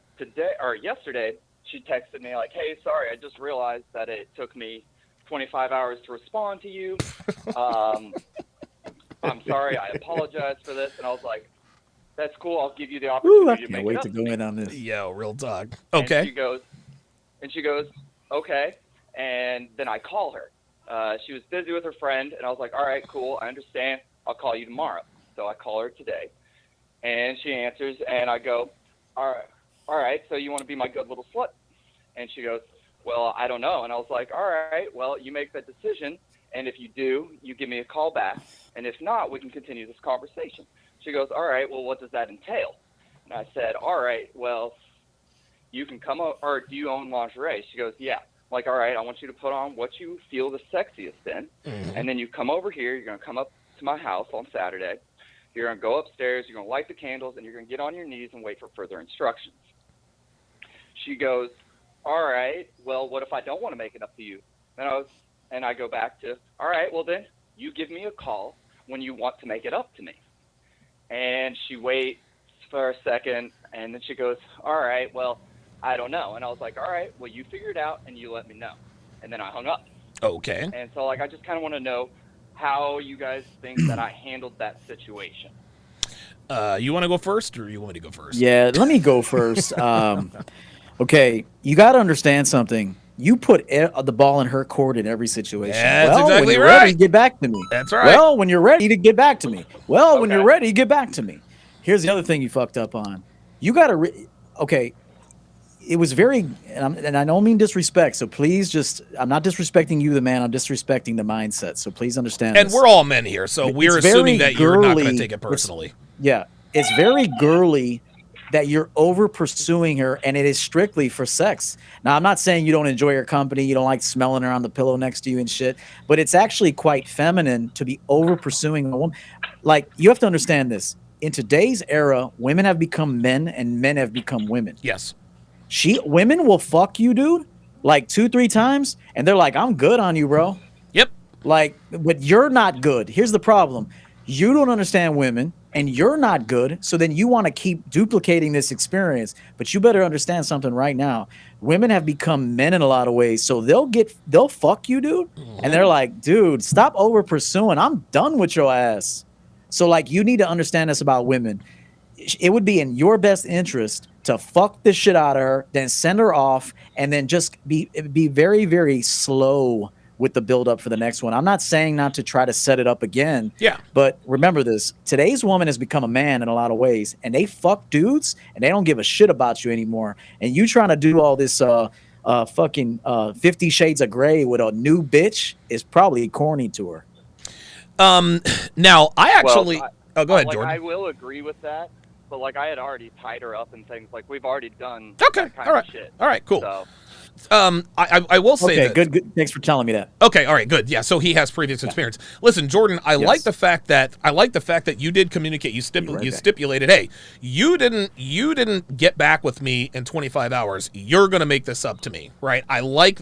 yesterday, she texted me like, "Hey, sorry, I just realized that it took me 25 hours to respond to you. I'm sorry. I apologize for this." And I was like, "That's cool. I'll give you the opportunity I to can't make wait it up to to go me." in on this. Yo, real talk. And Okay. she goes, "Okay." And then I call her. She was busy with her friend, and I was like, "All right, cool. I understand. I'll call you tomorrow." So I call her today, and she answers, and I go, all right, so you want to be my good little slut?" And she goes, "Well, I don't know." And I was like, "All right, well, you make that decision, and if you do, you give me a call back, and if not, we can continue this conversation." She goes, "All right, well, what does that entail?" And I said, "All right, well, you can come over, or do you own lingerie?" She goes, "Yeah." I'm like, "All right, I want you to put on what you feel the sexiest in, and then you come over here, you're going to come up to my house on Saturday, you're going to go upstairs, you're going to light the candles, and you're going to get on your knees and wait for further instructions." She goes, "All right, well, what if I don't want to make it up to you?" And I go back to, "All right, well, then you give me a call when you want to make it up to me." And she waits for a second, and then she goes, "All right, well, I don't know." And I was like, "All right, well, you figure it out, and you let me know." And then I hung up. Okay. And so, like, I just kind of want to know how you guys think that I handled that situation. You want to go first, or you want me to go first? Yeah, let me go first. Okay, you got to understand something. You put the ball in her court in every situation. That's well, exactly when you're right. ready, get back to me. That's right. Well, when you're ready to get back to me. Well, when Okay. you're ready, get back to me. Here's the other thing you fucked up on. You got to, okay, it was very, and I don't mean disrespect, so please just, I'm not disrespecting you, the man, I'm disrespecting the mindset, so please understand And this. we're all men here, so we're It's assuming very that you're not going girly. to take it personally. Yeah, it's very girly that you're over pursuing her, and it is strictly for sex. Now, I'm not saying you don't enjoy her company, you don't like smelling her on the pillow next to you and shit, but it's actually quite feminine to be over pursuing a woman. Like, you have to understand this. In today's era, women have become men and men have become women. Yes. Women will fuck you, dude, like 2-3 times, and they're like, "I'm good on you, bro." Yep. Like, but you're not good. Here's the problem. You don't understand women, and you're not good, so then you want to keep duplicating this experience. But you better understand something right now. Women have become men in a lot of ways, so they'll fuck you, dude, and they're like, "Dude, stop over pursuing. I'm done with your ass." So, like, you need to understand this about women. It would be in your best interest to fuck the shit out of her, then send her off, and then just be very, very slow with the build up for the next one. I'm not saying not to try to set it up again. Yeah. But remember this. Today's woman has become a man in a lot of ways, and they fuck dudes, and they don't give a shit about you anymore. And you trying to do all this fucking 50 Shades of Grey with a new bitch is probably corny to her. Now, I actually... go ahead, like, Jordan. I will agree with that, but, like, I had already tied her up and things. Like, we've already done Okay, that kind all right. of shit. All right, cool. So, I will say Okay, that. good. Thanks for telling me that. Okay, all right, good. Yeah, so he has previous experience. Listen, Jordan, I like the fact that you did communicate. You stipulated, hey, you didn't get back with me in 25 hours. You're gonna make this up to me, right? I like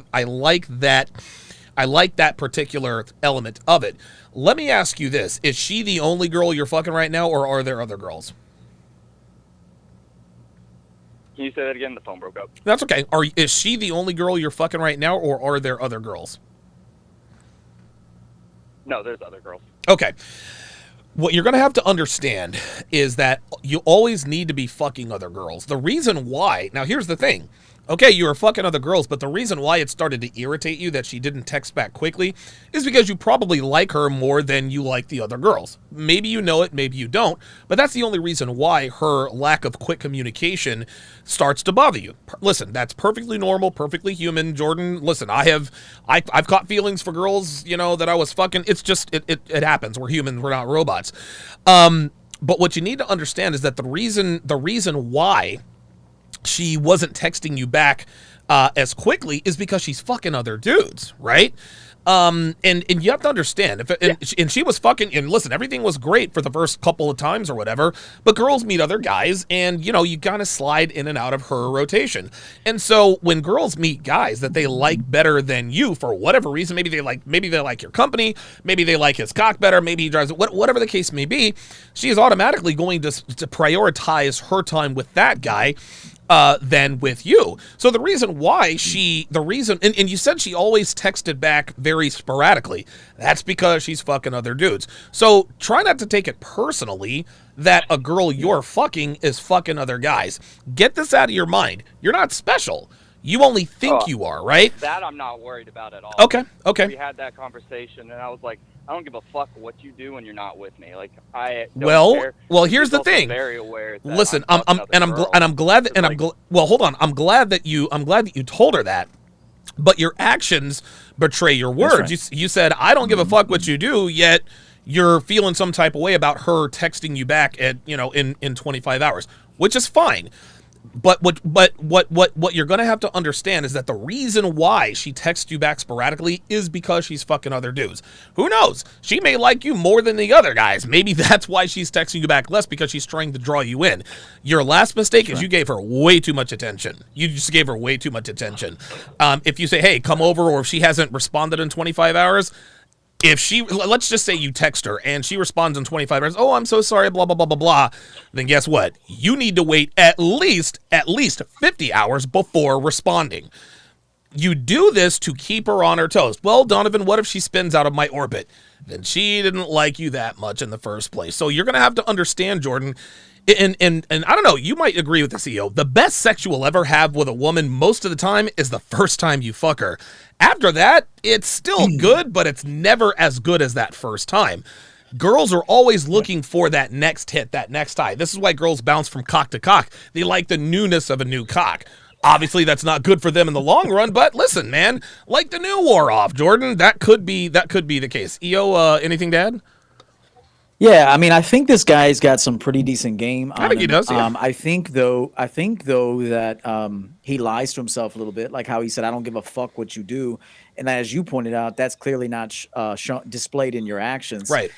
that. I like that particular element of it. Let me ask you this: is she the only girl you're fucking right now, or are there other girls? can you say that again? The phone broke up. That's okay. Is she the only girl you're fucking right now, or are there other girls? No, there's other girls. Okay. What you're going to have to understand is that you always need to be fucking other girls. The reason why, now here's the thing. Okay, you were fucking other girls, but the reason why it started to irritate you that she didn't text back quickly is because you probably like her more than you like the other girls. Maybe you know it, maybe you don't, but that's the only reason why her lack of quick communication starts to bother you. Listen, that's perfectly normal, perfectly human. Jordan, listen, I've caught feelings for girls, that I was fucking. It's just, it happens. We're humans, we're not robots. But what you need to understand is that the reason why she wasn't texting you back as quickly is because she's fucking other dudes, right? And you have to understand, and she was fucking, and listen, everything was great for the first couple of times or whatever, but girls meet other guys, and you kind of slide in and out of her rotation. And so when girls meet guys that they like better than you for whatever reason, maybe they like your company, maybe they like his cock better, maybe he drives, whatever the case may be, she is automatically going to prioritize her time with that guy than with you. So the reason why and you said she always texted back very sporadically. That's because she's fucking other dudes. So try not to take it personally that a girl you're fucking is fucking other guys. Get this out of your mind. You're not special. You only think you are, right? That I'm not worried about at all. Okay. We had that conversation, and I was like, I don't give a fuck what you do when you're not with me. Like, I don't care. Well, here's the also thing. Very aware that Listen, I'm glad well, hold on. I'm glad that you told her that. But your actions betray your words. Right. You said, I don't give a fuck what you do, yet you're feeling some type of way about her texting you back at, in 25 hours, which is fine. But what you're gonna have to understand is that the reason why she texts you back sporadically is because she's fucking other dudes. Who knows? She may like you more than the other guys. Maybe that's why she's texting you back less, because she's trying to draw you in. Your last mistake is you gave her way too much attention. You just gave her way too much attention. If you say, hey, come over, or if she hasn't responded in 25 hours, let's just say you text her and she responds in 25 hours, oh, I'm so sorry, blah, blah, blah, blah, blah, then guess what? You need to wait at least 50 hours before responding. You do this to keep her on her toes. Well, Donovan, what if she spins out of my orbit? Then she didn't like you that much in the first place. So you're going to have to understand, Jordan, and I don't know, you might agree with this, EO. The best sex you will ever have with a woman most of the time is the first time you fuck her. After that, it's still good, but it's never as good as that first time. Girls are always looking for that next hit, that next high. This is why girls bounce from cock to cock. They like the newness of a new cock. Obviously, that's not good for them in the long run, but listen, man, like the new wore off, Jordan. That could be the case. EO, anything to add? Yeah, I mean, I think this guy's got some pretty decent game. I think he does. Yeah. I think though that he lies to himself a little bit, like how he said, "I don't give a fuck what you do," and as you pointed out, that's clearly not displayed in your actions. Right.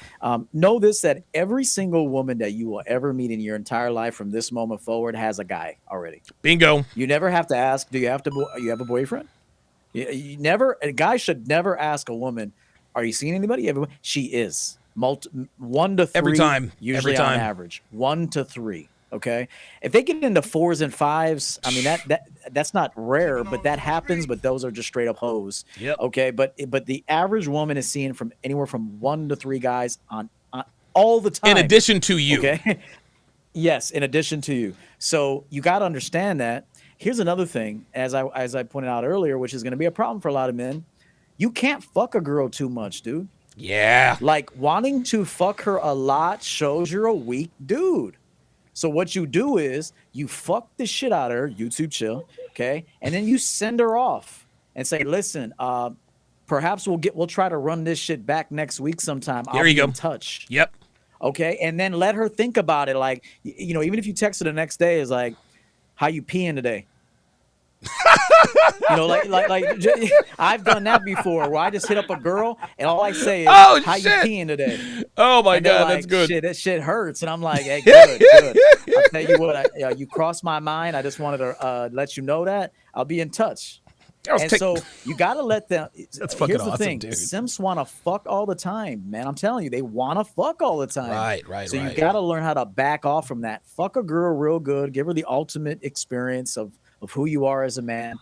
Know this: that every single woman that you will ever meet in your entire life from this moment forward has a guy already. Bingo. You never have to ask, "Do you have a boyfriend?" You never. A guy should never ask a woman, "Are you seeing anybody?" She is. 1 to 3 every time, usually on average. 1 to 3. Okay, if they get into 4s and 5s, I mean that's not rare, but that happens. But those are just straight up hoes. Yep. Okay, but the average woman is seeing from anywhere from 1 to 3 guys on all the time. In addition to you. Okay. Yes, in addition to you. So you got to understand that. Here's another thing, as I pointed out earlier, which is going to be a problem for a lot of men. You can't fuck a girl too much, dude. Yeah. Like, wanting to fuck her a lot shows you're a weak dude. So what you do is you fuck the shit out of her, YouTube chill, okay? And then you send her off and say, listen, perhaps we'll try to run this shit back next week sometime. There you go. In touch. Yep. Okay? And then let her think about it. Like, even if you text her the next day, is like, how you peeing today? Like I've done that before, where I just hit up a girl and all I say is, how you peeing today? Oh my God, like, that's good. Shit, that shit hurts. And I'm like, hey, good. I'll tell you what, you crossed my mind. I just wanted to let you know that. I'll be in touch. So you got to let them. That's fucking awesome, awesome, dude. dude. Simps want to fuck all the time, man. I'm telling you, they want to fuck all the time. Right. So you got to learn how to back off from that. Fuck a girl real good. Give her the ultimate experience of who you are as a man.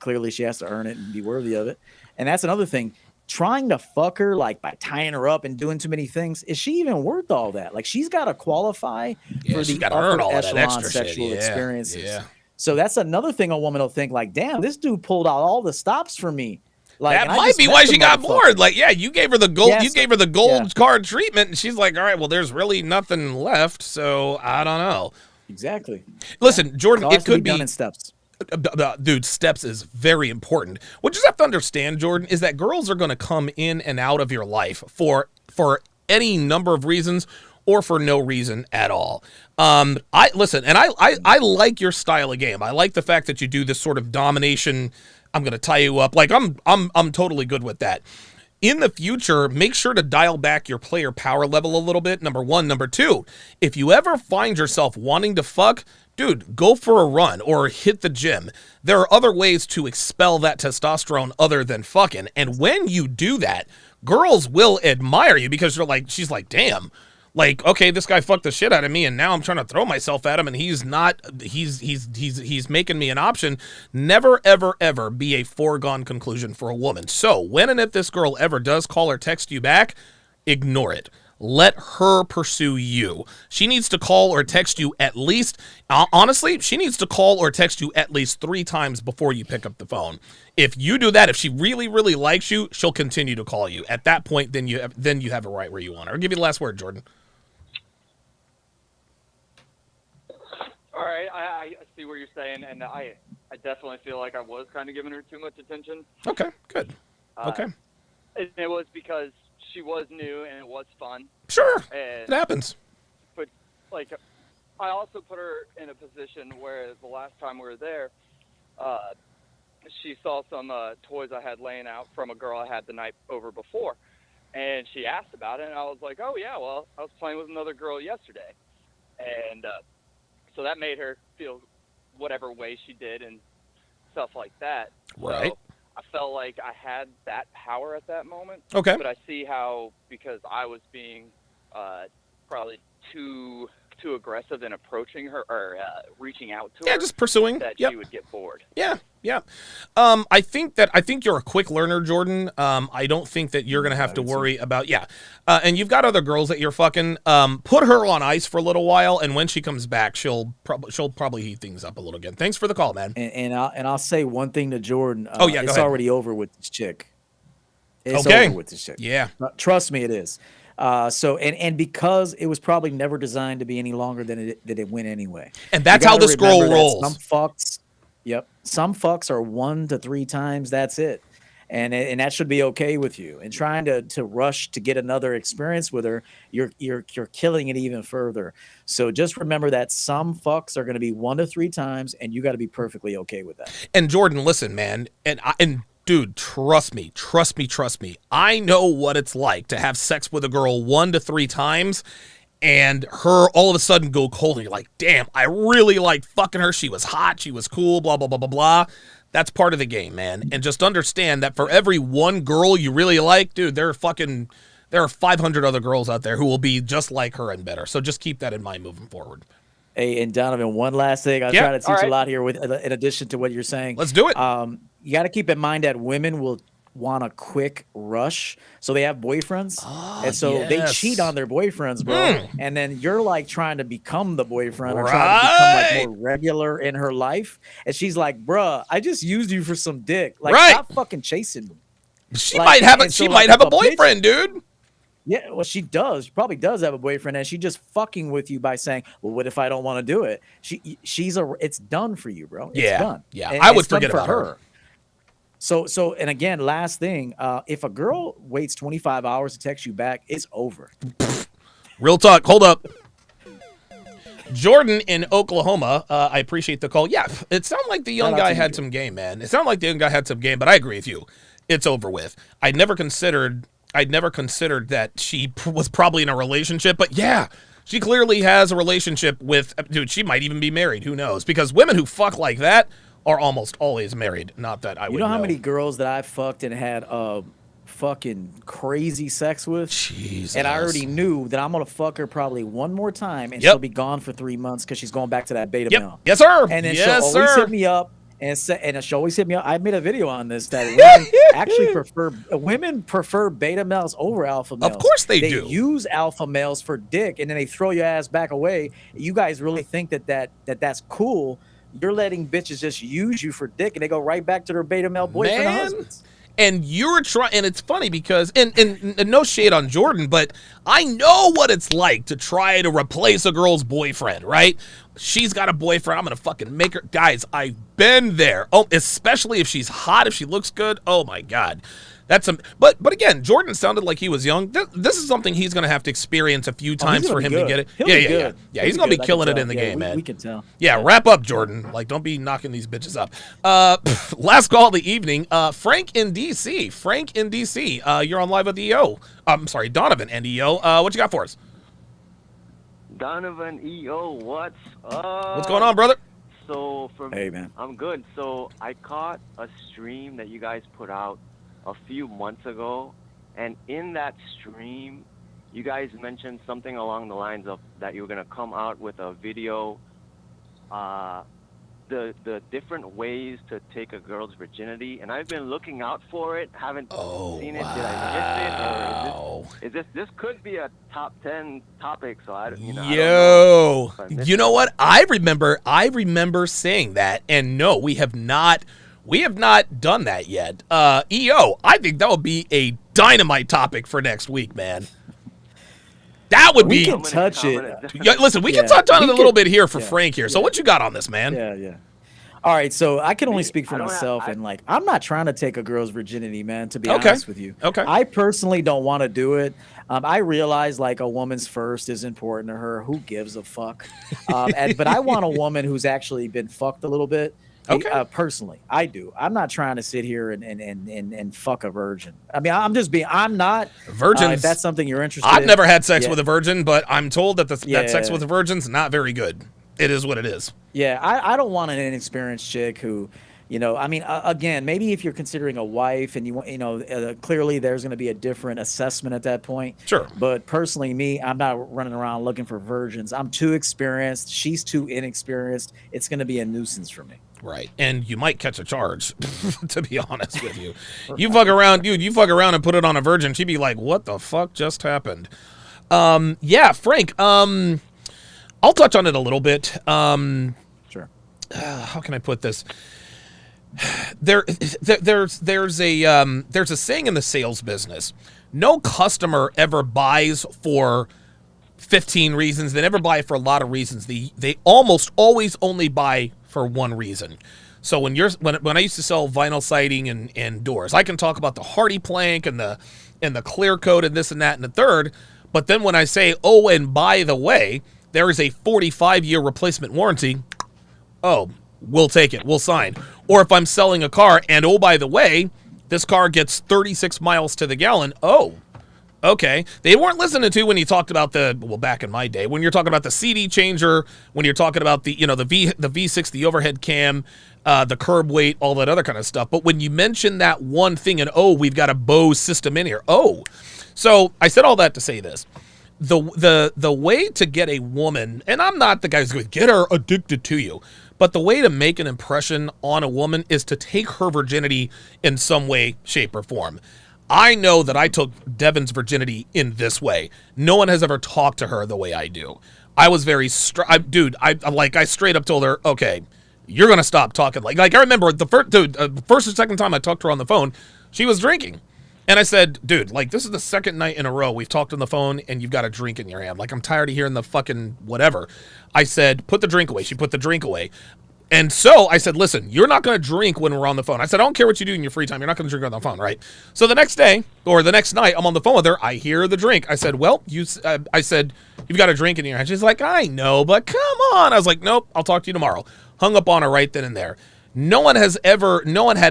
Clearly, she has to earn it and be worthy of it. And that's another thing. Trying to fuck her, like, by tying her up and doing too many things, is she even worth all that? Like, she's got to qualify for the upper echelon sexual experiences. Yeah. So that's another thing a woman will think, like, damn, this dude pulled out all the stops for me. Like, that might be why she got bored. Like, yeah, you gave her the gold. You gave her the gold card treatment, and she's like, all right, well, there's really nothing left, so I don't know. Exactly. Listen, Jordan, it could be done in steps. Dude, steps is very important. What you just have to understand, Jordan, is that girls are going to come in and out of your life for any number of reasons or for no reason at all. I like your style of game. I like the fact that you do this sort of domination. I'm going to tie you up. Like, I'm totally good with that. In the future, make sure to dial back your player power level a little bit, number one. Number two, if you ever find yourself wanting to fuck, dude, go for a run or hit the gym. There are other ways to expel that testosterone other than fucking. And when you do that, girls will admire you because she's like, damn, Like, okay, this guy fucked the shit out of me, and now I'm trying to throw myself at him, and he's making me an option. Never, ever, ever be a foregone conclusion for a woman. So when and if this girl ever does call or text you back, ignore it. Let her pursue you. She needs to call or text you at least, honestly, she needs to call or text you at least 3 times before you pick up the phone. If you do that, if she really, really likes you, she'll continue to call you. At that point, then you have it right where you want her. I'll give you the last word, Jordan. All right, I see what you're saying, and I definitely feel like I was kind of giving her too much attention. Okay, good. Okay. And it was because she was new and it was fun. Sure, and, it happens. But, like, I also put her in a position where the last time we were there, she saw some toys I had laying out from a girl I had the night over before. And she asked about it, and I was like, oh, yeah, well, I was playing with another girl yesterday. And so that made her feel whatever way she did and stuff like that. Right. So I felt like I had that power at that moment. Okay. But I see how, because I was being probably too aggressive in approaching her or reaching out to her. Yeah, just pursuing. That Yep. she would get bored. Yeah. I think you're a quick learner, Jordan. I don't think that you're gonna have to worry about and you've got other girls that you're fucking. Put her on ice for a little while, and when she comes back, she'll probably heat things up a little again. Thanks for the call, man. And I'll say one thing to Jordan. Go It's ahead. already over with this chick. It's Okay. over with this chick. Yeah. Trust me, it is. So because it was probably never designed to be any longer than it went anyway. And that's You how gotta this girl remember that rolls. Some fucks are 1 to 3 times. That's it. And that should be okay with you. And trying to rush to get another experience with her, you're killing it even further. So just remember that some fucks are going to be 1 to 3 times, and you got to be perfectly okay with that. And Jordan, listen, man, and dude, trust me. I know what it's like to have sex with a girl 1 to 3 times and her all of a sudden go cold and you're like, damn, I really liked fucking her. She was hot. She was cool, blah, blah, blah, blah, blah. That's part of the game, man. And just understand that for every one girl you really like, dude, there are 500 other girls out there who will be just like her and better. So just keep that in mind moving forward. Hey, and Donovan, one last thing. I'll try to teach a lot here in addition to what you're saying. Let's do it. You got to keep in mind that women will want a quick rush. So they have boyfriends. And so they cheat on their boyfriends, bro. And then you're like trying to become the boyfriend or trying to become like more regular in her life. And she's like, bruh, I just used you for some dick. Like, stop fucking chasing me. She might have a boyfriend, dude. Yeah, well, she does. She probably does have a boyfriend, and she's just fucking with you by saying, "Well, what if I don't want to do it?" It's done for you, bro. It's done. Yeah, and I would it's done forget for about her. So, and again, last thing, if a girl waits 25 hours to text you back, it's over. Real talk. Hold up. Jordan in Oklahoma, I appreciate the call. Yeah, it sounded like the young guy had some game, man. It sounded like the young guy had some game, but I agree with you. It's over with. I'd never considered that she was probably in a relationship, but yeah, she clearly has a relationship with, dude, she might even be married. Who knows? Because women who fuck like that are almost always married. Not that I would know. You know how many girls that I fucked and had fucking crazy sex with? Jesus. And I already knew that I'm going to fuck her probably one more time, and she'll be gone for 3 months because she's going back to that beta male. Yes, sir. And then yes, she'll always sir. hit me up. And she'll always hit me up. I made a video on this that women actually prefer beta males over alpha males. Of course they do. They use alpha males for dick, and then they throw your ass back away. You guys really think that's cool? You're letting bitches just use you for dick, and they go right back to their beta male boyfriend or husbands. And you're trying, and it's funny because, and no shade on Jordan, but I know what it's like to try to replace a girl's boyfriend, right? She's got a boyfriend. I'm going to fucking make her. Guys, I've been there. Oh, especially if she's hot, if she looks good. Oh my God. But again, Jordan sounded like he was young. This is something he's going to have to experience a few times for him to get it. Yeah. He's going to be killing it in the game, man. We can tell. Yeah, wrap up, Jordan. Like, don't be knocking these bitches up. Last call of the evening. Frank in DC. You're on live with EO. I'm sorry, Donovan and EO. What you got for us? Donovan EO, what's up? What's going on, brother? So hey, man. I'm good. So I caught a stream that you guys put out a few months ago, and in that stream, you guys mentioned something along the lines of that you were gonna come out with a video, the different ways to take a girl's virginity, and I've been looking out for it. Haven't seen it. Did I miss it? Or is this could be a top 10 topic? So I don't know. You know what? I remember saying that, and no, we have not done that yet. EO, I think that would be a dynamite topic for next week, man. That would be. We can touch it. Listen, we can touch on it a little bit here for Frank here. So what you got on this, man? Yeah. All right, so I can only speak for myself, and like I'm not trying to take a girl's virginity, man. To be honest with you, I personally don't want to do it. I realize like a woman's first is important to her. Who gives a fuck? But I want a woman who's actually been fucked a little bit. Personally, I do. I'm not trying to sit here and fuck a virgin. I mean, I'm not. Virgins. If that's something you're interested I've in. never had sex with a virgin, but I'm told that that sex with a virgin's not very good. It is what it is. Yeah, I don't want an inexperienced chick who, I mean, again, maybe if you're considering a wife and you want, clearly there's going to be a different assessment at that point. Sure. But personally, me, I'm not running around looking for virgins. I'm too experienced. She's too inexperienced. It's going to be a nuisance for me. Right. And you might catch a charge, to be honest with you. You fuck around, dude, and put it on a virgin. She'd be like, what the fuck just happened? Yeah, Frank, I'll touch on it a little bit. Sure. How can I put this? There's a saying in the sales business. No customer ever buys for 15 reasons. They never buy for a lot of reasons. They almost always only buy for one reason. So when I used to sell vinyl siding and doors, I can talk about the hardy plank and the clear coat and this and that and the third. But then when I say, oh, and by the way, there is a 45-year replacement warranty, oh, we'll take it. We'll sign. Or if I'm selling a car and, oh, by the way, this car gets 36 miles to the gallon, oh, okay. They weren't listening to when you talked about back in my day, when you're talking about the CD changer, when you're talking about the V6, the overhead cam, the curb weight, all that other kind of stuff. But when you mention that one thing and, oh, we've got a Bose system in here. Oh, so I said all that to say this. The way to get a woman, and I'm not the guy who's going to get her addicted to you, but the way to make an impression on a woman is to take her virginity in some way, shape, or form. I know that I took Devin's virginity in this way. No one has ever talked to her the way I do. I was very I straight up told her, okay, you're gonna stop talking. Like I remember the first or second time I talked to her on the phone, she was drinking. And I said, dude, like, this is the second night in a row we've talked on the phone and you've got a drink in your hand. Like, I'm tired of hearing the fucking whatever. I said, put the drink away. She put the drink away. And so I said, listen, you're not going to drink when we're on the phone. I said, I don't care what you do in your free time. You're not going to drink on the phone, right? So the next day or the next night, I'm on the phone with her. I hear the drink. I said, well, I said, you've got a drink in your hand. She's like, I know, but come on. I was like, nope, I'll talk to you tomorrow. Hung up on her right then and there. No one had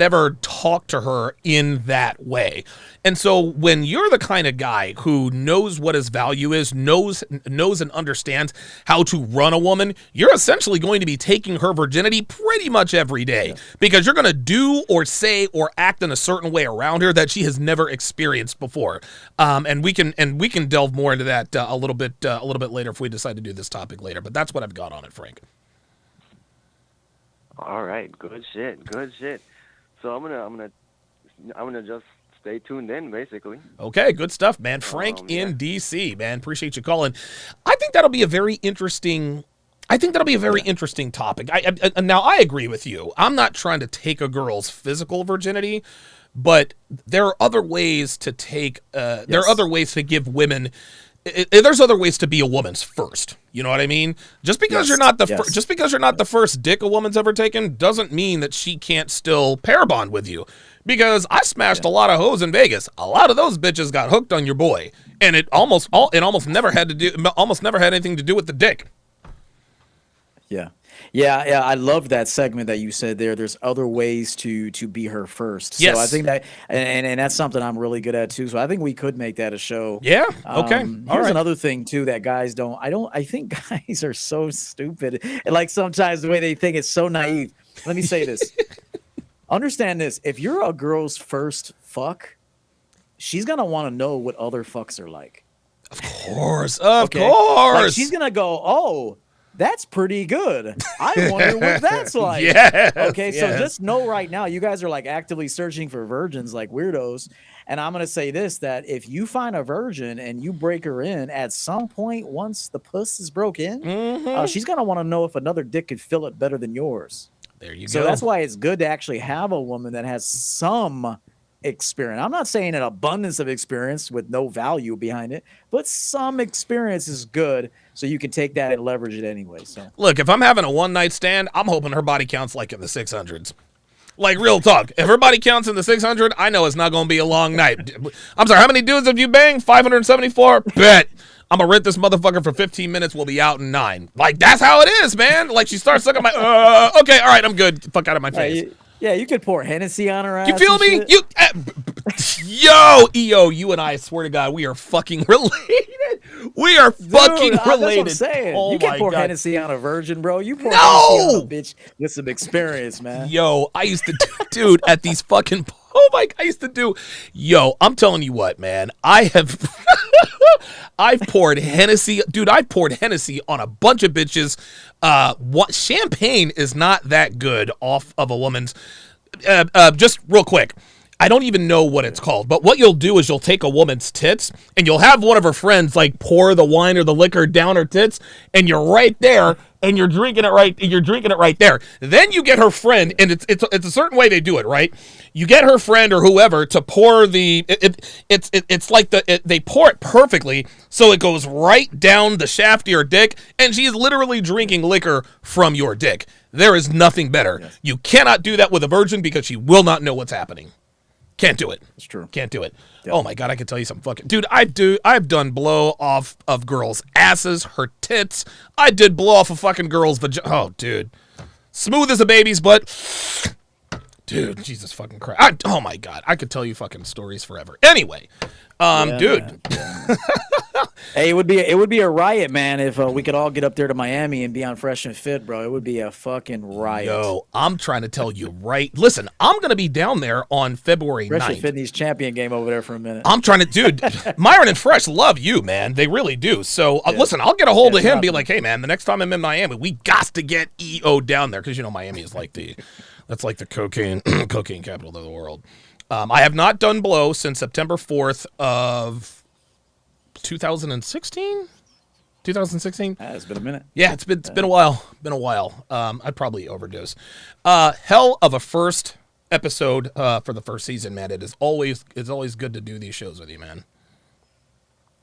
ever talked to her in that way. And so when you're the kind of guy who knows what his value is, knows and understands how to run a woman, you're essentially going to be taking her virginity pretty much every day because you're going to do or say or act in a certain way around her that she has never experienced before. And we can delve more into that a little bit later if we decide to do this topic later. But that's what I've got on it, Frank. All right, good shit. So I'm gonna just stay tuned in, basically. Okay, good stuff, man. Frank in DC, man. Appreciate you calling. I think that'll be a very interesting topic. Now I agree with you. I'm not trying to take a girl's physical virginity, but there are other ways to take. There are other ways to give women. There's other ways to be a woman's first. You know what I mean? Just because you're not the first dick a woman's ever taken doesn't mean that she can't still pair bond with you. Because I smashed a lot of hoes in Vegas. A lot of those bitches got hooked on your boy, and it almost never had anything to do with the dick. Yeah. I love that segment that you said there. There's other ways to be her first. Yes. So I think that, and that's something I'm really good at too. So I think we could make that a show. Yeah. Okay. Here's another thing too that guys don't. I think guys are so stupid. And like sometimes the way they think is so naive. Let me say this. Understand this. If you're a girl's first fuck, she's gonna want to know what other fucks are like. Of course. Like, she's going to go, oh, that's pretty good. I wonder what that's like. Yes, okay, so just know right now, you guys are like actively searching for virgins like weirdos. And I'm going to say this, that if you find a virgin and you break her in at some point, once the puss is broke in, she's going to want to know if another dick could fill it better than yours. There you go. So that's why it's good to actually have a woman that has some experience. I'm not saying an abundance of experience with no value behind it, but some experience is good, so you can take that and leverage it anyway. So look, if I'm having a one-night stand, I'm hoping her body counts like in the 600s. Like, real talk. If her body counts in the 600, I know it's not going to be a long night. I'm sorry, how many dudes have you banged? 574? Bet. I'm going to rent this motherfucker for 15 minutes. We'll be out in 9. Like, that's how it is, man. Like, she starts sucking my, okay, all right, I'm good. Fuck out of my face. Yeah, you could pour Hennessy on her ass. You feel me? Yo, you and I swear to God, we are fucking related. We are fucking related. That's what I'm saying. Oh, you can pour God. Hennessy on a virgin, bro. You pour Hennessy on a bitch with some experience, man. Yo, I used to dude, at these fucking, I used to do, I'm telling you what, man, I've poured Hennessy, dude, I poured Hennessy on a bunch of bitches. Champagne is not that good off of a woman's, just real quick. I don't even know what it's called, but what you'll do is you'll take a woman's tits and you'll have one of her friends like pour the wine or the liquor down her tits, and you're right there and you're drinking it right there. Then you get her friend, and it's a certain way they do it, right? You get her friend or whoever to pour they pour it perfectly so it goes right down the shaft of your dick, and she is literally drinking liquor from your dick. There is nothing better. Yes. You cannot do that with a virgin because she will not know what's happening. Can't do it. It's true. Can't do it. Yep. Oh my God, I can tell you something fucking dude. I've done blow off of girls' asses, her tits. I did blow off a fucking girl's vagina. Oh, dude, smooth as a baby's butt. Dude, Jesus fucking Christ. Oh my God, I could tell you fucking stories forever. Anyway, dude. Hey, it would be a riot, man, if we could all get up there to Miami and be on Fresh and Fit, bro. It would be a fucking riot. Yo, I'm trying to tell you right. Listen, I'm going to be down there on February 9th. Fresh and Fitness champion game over there for a minute. I'm trying to, dude, Myron and Fresh love you, man. They really do. So, listen, I'll get a hold of him and be like, hey, man, the next time I'm in Miami, we got to get EO down there because, Miami is like that's like the cocaine capital of the world. I have not done blow since September 4th of 2016. It's been a minute. Yeah, it's been a while. I'd probably overdose. Hell of a first episode for the first season, man. It's always good to do these shows with you, man.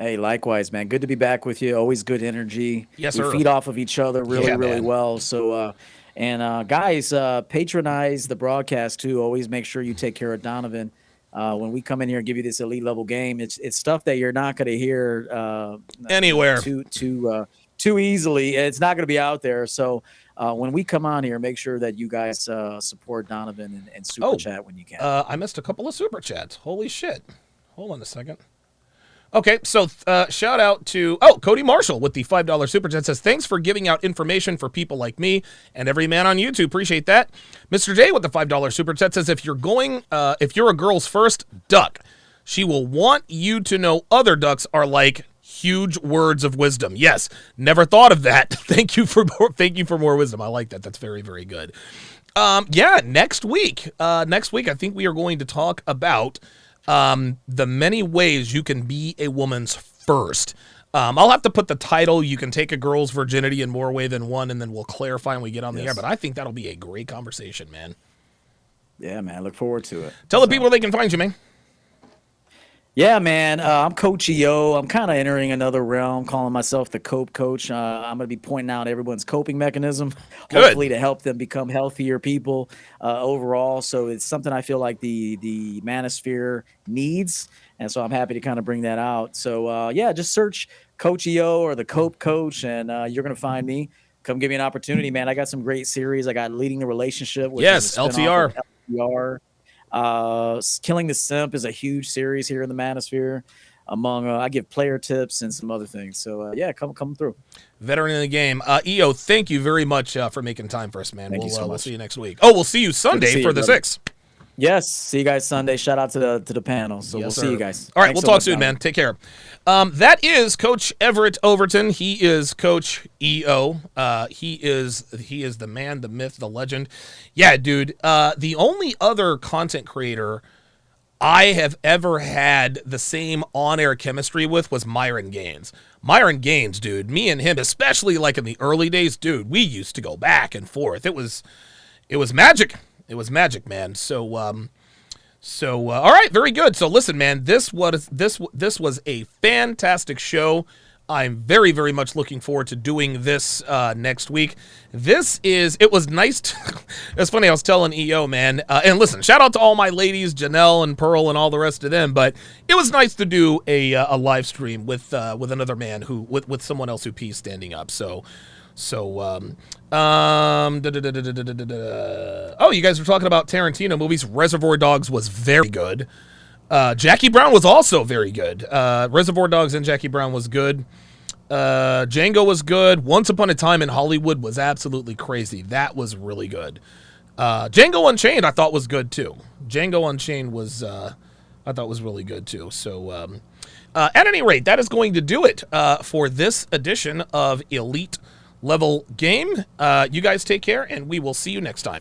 Hey, likewise, man. Good to be back with you. Always good energy. Yes, sir. We feed off of each other really well. So, guys, patronize the broadcast too. Always make sure you take care of Donovan. When we come in here and give you this elite level game, it's stuff that you're not going to hear anywhere too easily. It's not going to be out there. So when we come on here, make sure that you guys support Donovan and super chat when you can. I missed a couple of super chats. Holy shit! Hold on a second. Okay, so shout out to Cody Marshall with the $5 super chat. Says thanks for giving out information for people like me and every man on YouTube. Appreciate that. Mr. J with the $5 super chat says if you're a girl's first duck, she will want you to know other ducks are like huge words of wisdom. Yes, never thought of that. Thank you for more wisdom. I like that. That's very, very good. Next week I think we are going to talk about the many ways you can be a woman's first. I'll have to put the title, You Can Take a Girl's Virginity in More Way Than One, and then we'll clarify when we get on the air. But I think that'll be a great conversation, man. Yeah, man. I look forward to it. Tell the people where they can find you, man. Yeah, man. I'm Coach EO. I'm kind of entering another realm, calling myself the Cope Coach. I'm going to be pointing out everyone's coping mechanism, hopefully to help them become healthier people overall. So it's something I feel like the manosphere needs, and so I'm happy to kind of bring that out. So, just search Coach EO or the Cope Coach, and you're going to find me. Come give me an opportunity, man. I got some great series. I got Leading the Relationship. Which is LTR. Killing the Simp is a huge series here in the manosphere. Among I give player tips and some other things. So come through. Veteran in the game. EO, thank you very much for making time for us, man. Thank you so much. We'll see you next week. We'll see you Sunday for the 6th. Yes. See you guys Sunday. Shout out to the panel. So Yes, we'll sir. see you guys. All right, Thanks we'll so talk much, soon, Dominic. man. Take care. That is Coach Everett Overton. He is Coach EO. He is the man, the myth, the legend. Yeah, dude. The only other content creator I have ever had the same on-air chemistry with was Myron Gaines. Myron Gaines, dude. Me and him, especially like in the early days, dude. We used to go back and forth. It was magic. It was magic, man. So, all right, very good. So, listen, man, this was a fantastic show. I'm very, very much looking forward to doing this next week. It was nice. It's funny, I was telling EO, man, and listen, shout out to all my ladies, Janelle and Pearl and all the rest of them, but it was nice to do a live stream with another man with someone else who pees standing up. Oh, you guys were talking about Tarantino movies. Reservoir Dogs was very good. Jackie Brown was also very good. Reservoir Dogs and Jackie Brown was good. Django was good. Once Upon a Time in Hollywood was absolutely crazy. That was really good. Django Unchained I thought was good too. Django Unchained was I thought was really good too. So at any rate, that is going to do it for this edition of Elite Level Game. You guys take care, and we will see you next time.